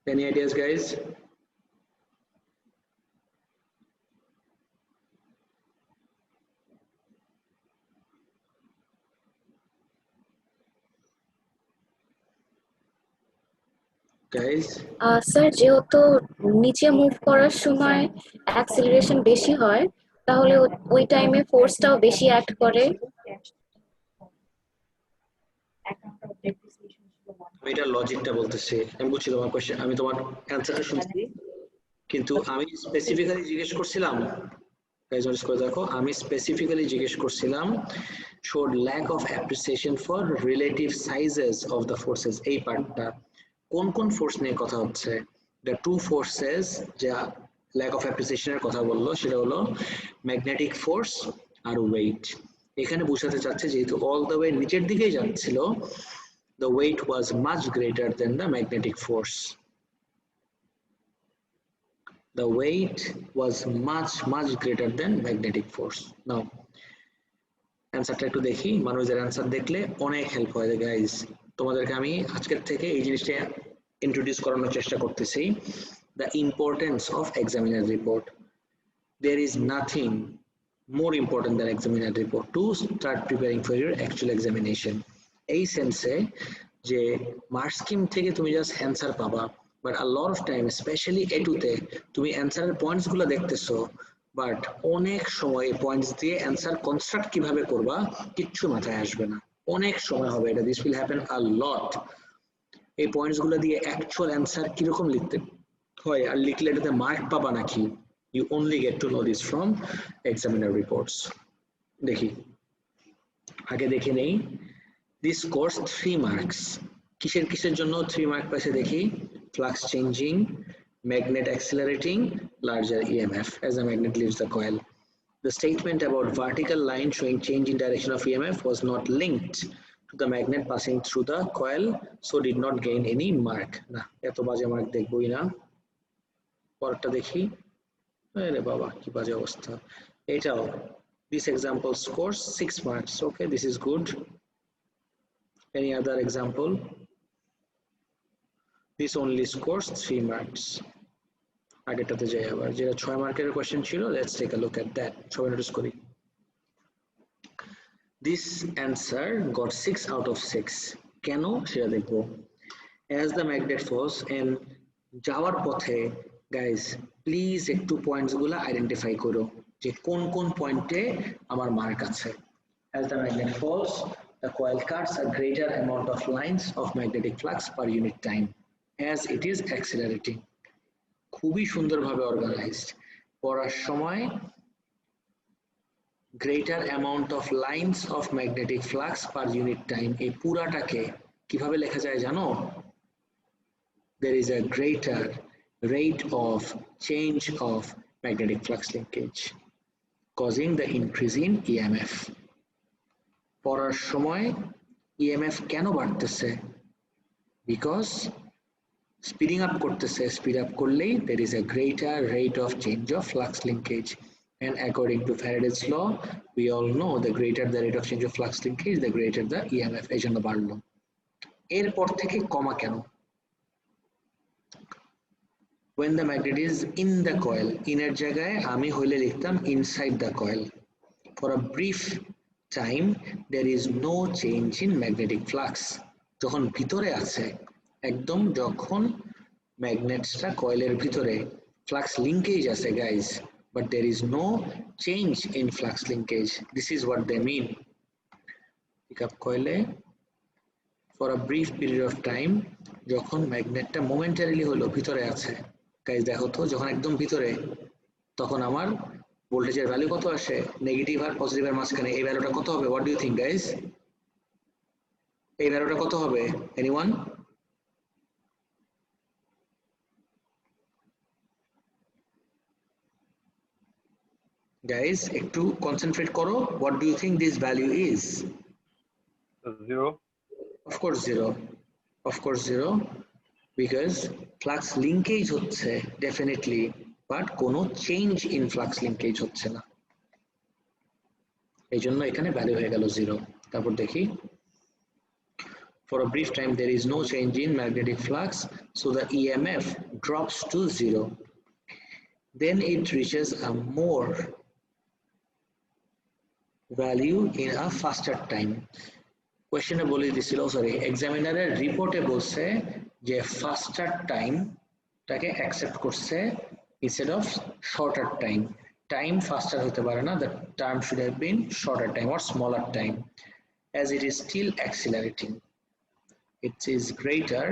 Any ideas, guys? Guys, sir যেহেতু নিচে move করার সময় acceleration বেশি হয়, তাহলে ওই টাইমে ফোর্সটাও বেশি অ্যাক্ট করে। আমি এটা লজিকটা বলতেছি, আমি বুঝছি তোমার কোশ্চেন, আমি তোমার অ্যানসারটা শুনছি, কিন্তু আমি স্পেসিফিক্যালি জিজ্ঞেস করছিলাম, গাইজ নোটিস করে দেখো, আমি স্পেসিফিক্যালি জিজ্ঞেস করছিলাম showed lack of appreciation for relative sizes of the forces, এই পার্টটা কোন কোন ফোর্স নিয়ে কথা হচ্ছে? the two forces যা lack of appreciation এর কথা বললো সেটা হলো ম্যাগনেটিক ফোর্স আর ওয়েট। এখানে বোঝাতে চাচ্ছে যেহেতু অল দ্য ওয়ে নিচের দিকেই যাচ্ছিল, the weight was much greater than the magnetic force. The weight was much greater than magnetic force. Now, অ্যানসারটা একটু দেখি, মানুষের অ্যানসার দেখলে অনেক হেল্প হয় গাইজ। তোমাদেরকে আমি আজকের থেকে এই জিনিসটা ইন্ট্রোডিউস করানোর চেষ্টা করতেছি, the importance of examiner report. There is nothing more important than examiner report to start preparing for your actual examination. এই সেন্সে যে মার্ক স্কিম থেকে তুমি জাস্ট অ্যান্সার পাবা, but a lot of time specially এটুতে তুমি অ্যান্সারের পয়েন্টস গুলো দেখতেছো, বাট অনেক সময় এই পয়েন্টস দিয়ে অ্যান্সার কনস্ট্রাক্ট কিভাবে করবা কিচ্ছু মাথায় আসবে না, অনেক সময় হবে এটা, দিস উইল হ্যাপেন আ লট। এই পয়েন্টস গুলো দিয়ে অ্যাকচুয়াল অ্যান্সার কিরকম লিখতে হয় আর লিখলে এটাতে মার্ক পাবা নাকি, you only get to know this from examiner reports. দেখি আগে দেখে নেই, this scores 3 marks. কিসের জন্য 3 মার্ক পাইছে দেখি? flux changing, magnet accelerating, larger EMF as the magnet leaves the coil. The statement about vertical line showing change in direction of EMF was not linked to the magnet passing through the coil, so did not gain any mark. না, এত বাজে mark দেখবই না। পরেরটা দেখি, আরে বাবা কি বাজে অবস্থা। এটাও, this example scores 6 marks. Okay, this is good. Any other example? This only scores 3 marks. আগেটাতে যাই আবার, যেটা 6 মার্কের কোশ্চেন ছিল, let's take a look at that. সবাই নোটিস করি। This answer got 6 out of 6. কেন সেটা দেখবো। As the magnet force and যাওয়ার পথে গাইস প্লিজ একটু পয়েন্টস গুলো আইডেন্টিফাই করো যে কোন কোন পয়েন্টে আমার মার্ক আছে। As the magnet falls, the coil cuts a greater amount of lines of magnetic flux per unit time as it is accelerating. খুবই সুন্দরভাবে অর্গানাইজড। পড়ার সময় greater amount of lines of magnetic flux per unit time এই পুরাটাকে কিভাবে লেখা যায় জানো? There is a greater rate of change of magnetic flux linkage causing the increase in EMF. পড়ার সময় EMF কেন বাড়তেছে? বিকজ স্পিডিং আপ করতেছে, স্পিড আপ করলেই there is a greater rate of change of flux linkage, and according to Faraday's law we all know the greater the rate of change of flux linkage the greater the EMF, এই জন্য বাড়লো। এরপর থেকে কমা কেন? When the magnet is in the coil, ইনের জায়গায় আমি হইলে লিখতাম inside the coil. For a brief time there is no change in magnetic flux. যখন ভিতরে আছে একদম, যখন ম্যাগনেটসটা কয়েলের ভিতরে flux linkage আছে guys, but there is no change in flux linkage. This is what they mean. pick up coile for a brief period of time যখন ম্যাগনেটটা momentarily হলো ভিতরে আছে। গাইস দেখো তো যখন একদম ভিতরে তখন আমার ভোল্টেজের ভ্যালু কত আসে? নেগেটিভ আর পজিটিভের মাঝখানে এই ভ্যালুটা কত হবে? What do you think guys? এই ভ্যালুটা কত হবে? এনিওয়ান? গাইস একটু কনসেন্ট্রেট করো। What do you think this value is? 0. Of course zero. Of course zero. Because flux linkage হচ্ছে definitely, but কোনো চেঞ্জ ইন ফ্লাক্স লিঙ্কেজ হচ্ছে না, এই জন্য এখানে ভ্যালু হয়ে গেল 0। তারপর দেখি for a brief time there is no change in magnetic flux so the EMF drops to 0, then it reaches a more value in a faster time. কোয়েশ্চনে বলে দিছিল, সরি এক্সামিনারের রিপোর্টে বলছে যে ফাস্টার টাইমটাকে অ্যাকসেপ্ট করছে instead of shorter time. Time faster হতে পারে না, the term should have been shorter time or smaller time as it is still accelerating. It is greater,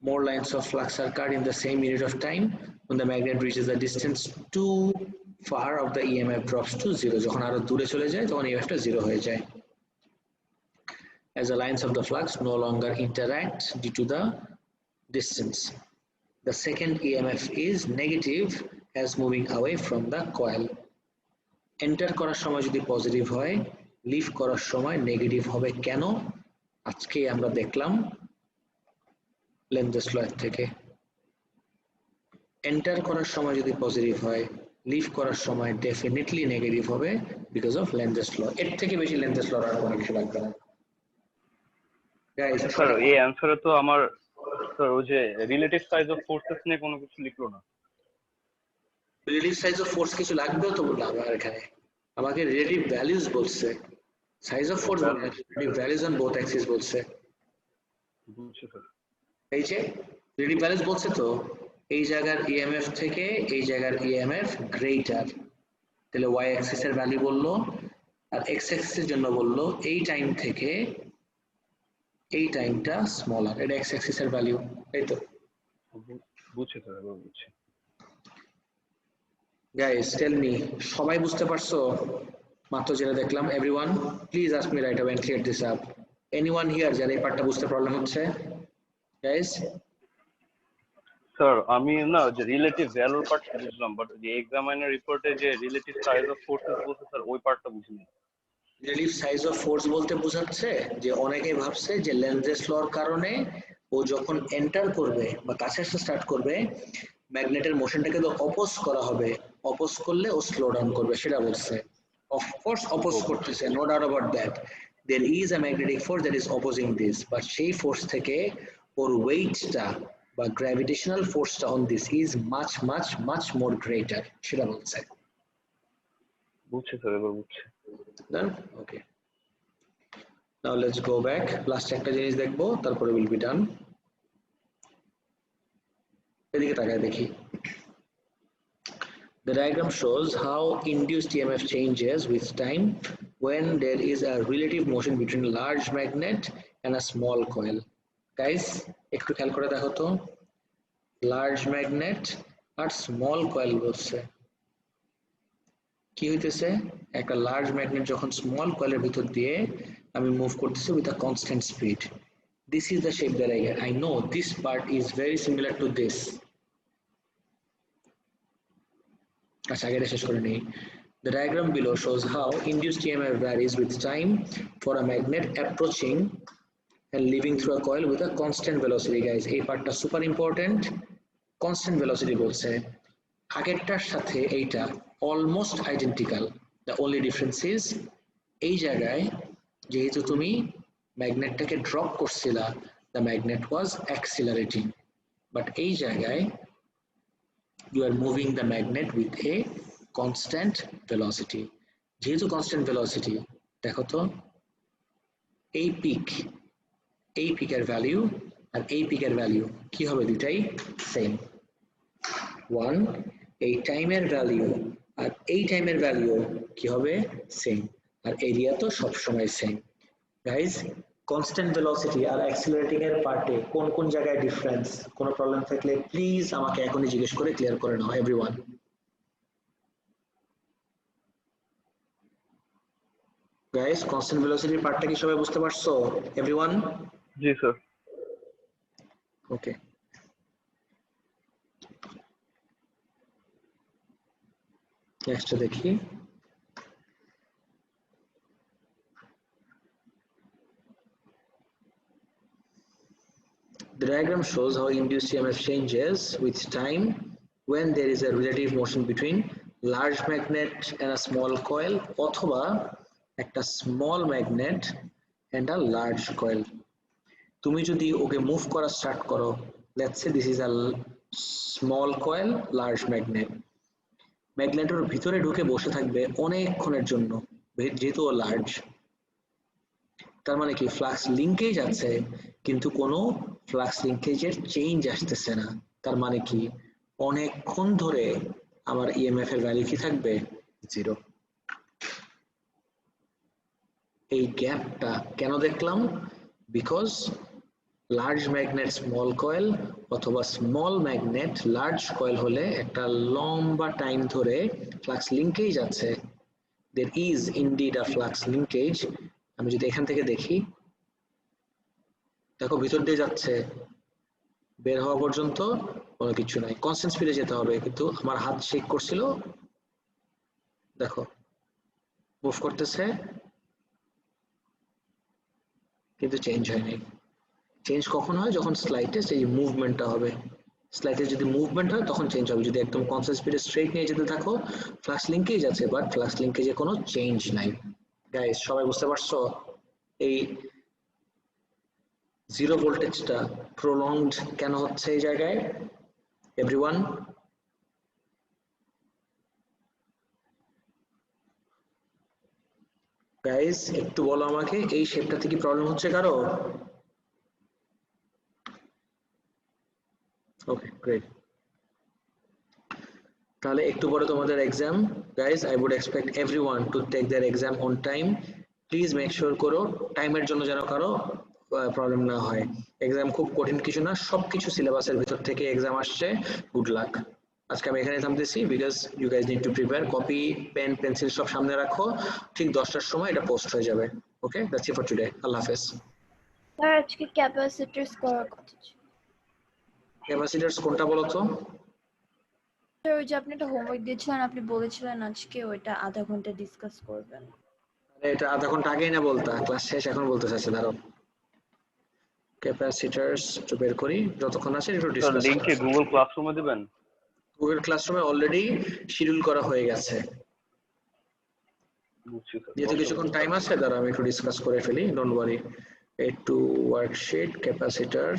more lines of flux are cut in the same unit of time. When the magnet reaches a distance too far of the EMF drops to 0. যখন আরো দূরে চলে যায় তখন EMF-টা 0 হয়ে যায়। As the lines of the flux no longer interact due to the distance, the second EMF is negative as moving away from the coil. Enter করার সময় যদি পজিটিভ হয়, লিভ করার সময় নেগেটিভ হবে কেন? আজকে আমরা দেখলাম লেনজেস ল থেকে। এন্টার করার সময় যদি পজিটিভ হয়, লিভ করার সময় ডেফিনেটলি নেগেটিভ হবে বিকজ অফ লেনজেস ল। এর থেকে বেশি লেনজেস লর আর কোনো কিছু লাগবে না। স্যার এই অ্যানসারে তো আমার স্যার ওই যে রিলেটিভ সাইজ অফ ফোর্সেস নিয়ে কোনো কিছু লিখলো না। রিলেটিভ সাইজ অফ ফোর্স কিছু লাগবেও তো বললাম আমার এখানে, আমাকে রিলেটিভ ভ্যালুজ বলছে, সাইজ অফ ফোর্স বলছে, relative values on both Axis বলছে। বুঝছি স্যার। এই যে রিলেটিভ ভ্যালুজ বলছে তো এই জায়গার ইএমএফ থেকে এই জায়গার ইএমএফ গ্রেটার, তাহলে ওয়াই অ্যাক্সিস এর ভ্যালু বললো, আর এক্স অ্যাক্সিস এর জন্য বললো এই টাইম থেকে এই টাইমটা স্মলার, এটা এক্স অ্যাক্সিস এর ভ্যালু, তাই তো? বুঝছি স্যার, এবার বুঝছি। গাইস টেল মি, সবাই বুঝতে পারছো মাত্র যেটা দেখলাম? Everyone please ask me right away and clear this up. Anyone here যারা এই পার্টটা বুঝতে প্রবলেম হচ্ছে? গাইস স্যার আমি না যে রিলেটিভ ভ্যালুর পার্টটা বুঝলাম, বাট যে এক্সামিনার রিপোর্টে যে রিলেটিভ সাইজ অফ ফোর্সেস বলছে স্যার ওই পার্টটা বুঝিনি। রিলেটিভ সাইজ অফ ফোর্স বলতে বোঝাচ্ছে যে অনেকেই ভাবছে যে লেনজেস লর কারণে ও যখন এন্টার করবে বা কাছে আসতে স্টার্ট করবে ম্যাগনেটের মোশনটাকে তো অপোজ করা হবে, অপোজ করলে ও স্লো ডাউন করবে সেটা বলছে। অফকোর্স অপোজ করতেছে, no doubt about that, there is a magnetic force that is opposing this, but সেই ফোর্স থেকে ওর ওয়েটটা বা গ্র্যাভিটেশনাল ফোর্সটা on this is much much much more greater, সেটা বলছে। বুঝছি স্যার, এবার বুঝছি। Done? Okay. Now let's go back. Last একটা জিনিস দেখবো, তারপরে will be done. এদিকে তাকায় দেখি। The diagram shows how induced EMF changes with time when there is a relative motion between a large magnet and a small coil. Guys, একটু খেয়াল করে দেখো তো, লার্জ ম্যাগনেট আর স্মল কয়েল বলছে। কি হইতেছে, একটা লার্জ ম্যাগনেট যখন স্মল কয়েলের ভিতর দিয়ে আমি মুভ করতেছি with a constant speed. This is the shape that I know this part is very similar to this. আচ্ছা, আগে শেষ করে নেই। The diagram below shows how induced EMF varies with time for a magnet approaching and leaving through a coil with a constant velocity. Guys, এই পার্টটা super important. Constant velocity বলছে, আগেরটার সাথে এইটা almost identical. The only difference is এই জায়গায় যেহেতু তুমি ম্যাগনেটটাকে ড্রপ করছিলা, the magnet was accelerating, but এই জায়গায় you are moving the magnet with a constant velocity. যেহেতু constant velocity, দেখো তো এই পিকের ভ্যালু আর এই পিকের ভ্যালু কি হবে, দুটাই সেম। ওয়ান, এই টাইমের ভ্যালু আর এই টাইমের ভ্যালু কি হবে, সেম। আর এরিয়া তো সবসময় সেম। গাইজ, কনস্ট্যান্ট ভেলোসিটি আর অ্যাক্সিলারেটিং এর পার্টে কোন কোন জায়গায় ডিফারেন্স, কোনো প্রবলেম থাকলে প্লিজ আমাকে এখনই জিজ্ঞেস করে ক্লিয়ার করে নাও এভরিওয়ান। গাইজ, কনস্ট্যান্ট ভেলোসিটির পার্টটা কি সবাই বুঝতে পারছো এভরিওয়ান? জি স্যার। ওকে, নেক্সট দেখি। The diagram shows how induced EMF changes with time when there is a relative motion between large magnet and a small coil অথবা একটা small magnet and a large coil. তুমি যদি ওকে move করা start করো, let's say this is a small coil, large magnet. ম্যাগনেটের ভিতরে ঢুকে বসে থাকবে অনেকক্ষণের জন্য, যেহেতু ও লার্জ। তার মানে কি, ফ্লাক্স লিঙ্কেজ আছে কিন্তু কোনো ফ্লাক্স লিঙ্কেজের চেঞ্জ আসতেছে না। তার মানে কি, অনেকক্ষণ ধরে আমার ইএমএফ এর ভ্যালু কি থাকবে, জিরো। এই গ্যাপটা কেন দেখলাম, because large magnet small coil অথবা স্মল ম্যাগনেট লার্জ কয়েল হলে একটা লম্বা টাইম ধরে ফ্লাক্স লিঙ্কেজ আছে। there is indeed a flux linkage. আমি যদি এখান থেকে দেখি, দেখো ভিতর দিয়ে যাচ্ছে, বের হওয়া পর্যন্ত কোনো কিছু নাই, কনস্ট্যান্ট স্পিডে যেতে হবে। কিন্তু আমার হাত শেক করছিল, দেখো মুভ করতেছে কিন্তু চেঞ্জ হয়নি। চেঞ্জ কখন হয়, যখন স্লাইটেস্ট এই মুভমেন্টটা হবে। স্লাইটেস্ট যদি মুভমেন্ট হয় তখন চেঞ্জ হবে। যদি একদম কনস্ট্যান্ট স্পিডে স্ট্রেট নিয়ে যেতে থাকো, ফ্লাক্স লিঙ্কেজ আছে বাট ফ্লাক্স লিঙ্কেজে কোনো চেঞ্জ নাই। গাইস, সবাই বুঝতে পারছো এই জিরো ভোল্টেজটা প্রলংড কেন হচ্ছে এই জায়গায় এভরিওয়ান? গাইস, একটু বলো আমাকে, এই শেপটাতে কি প্রবলেম হচ্ছে কারো? Okay, great. তাহলে একটু পরে তোমাদের exam. Guys, I would expect everyone to take their exam on time. Please make sure করো টাইমের জন্য যেন কারো প্রবলেম না হয়। এক্সাম খুব কঠিন কিছু না, সবকিছু সিলেবাসের ভিতর থেকে এক্সাম আসছে। Good luck. আজকে আমি এখানে থামতেছি, because you guys need to prepare. Copy, pen, pencil সব সামনে রাখো, ঠিক 10টার সময় এটা পোস্ট হয়ে যাবে। ওকে, দ্যাটস ইট ফর টুডে। আল্লাহ হাফেজ। স্যার, আজকে ক্যাপাসিটরস করার কথা ছিল। ক্যাপাসিটরস কোনটা বলো তো? স্যার, ওই যে আপনি একটা হোমওয়ার্ক দিয়েছিলেন, আপনি বলেছিলেন আজকে ওইটা আধা ঘন্টা ডিসকাস করবেন। এটা আধা ঘন্টা আগেই না বলতা, ক্লাস শেষ এখন বলতে চাইছে। দাঁড়াও, ক্যাপাসিটরস একটু বের করি, যতক্ষণ আছে একটু ডিসকাস। লিংক কি গুগল ক্লাসরুমে দিবেন? গুগল ক্লাসরুমে অলরেডি শিডিউল করা হয়ে গেছে। যেহেতু কিছুক্ষণ টাইম আছে, দাঁড়া আমি একটু ডিসকাস করে ফেলি, ডোন্ট ওয়ারি। একটু ওয়ার্কশিট ক্যাপাসিটর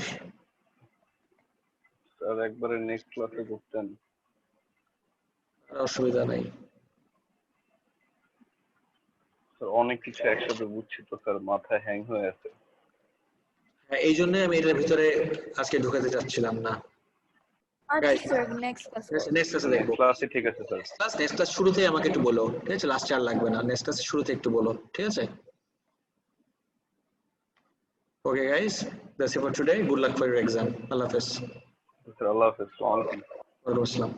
স্যার একবারে নেক্সট ক্লাসে করতেন, অসুবিধা নাই স্যার। অনেক কিছু একসাথে বুঝছি তো স্যার, মাথায় হ্যাং হয়ে আছে। হ্যাঁ, এই জন্যই আমি এটার ভিতরে আজকে ঢুকাতে চাচ্ছিলাম না। Guys, sir, next class. Next ক্লাসে দেখবো। ক্লাসে ঠিক আছে স্যার। নেক্সট ক্লাস শুরুতেই আমাকে একটু বলো, ঠিক আছে? লাস্ট আর লাগবে না, নেক্সট ক্লাস শুরুতে একটু বলো, ঠিক আছে? Okay guys, that's it for today. Good luck for your exam. Allah Hafiz. Sir Allah হাফেজ। Wa alaikum assalam.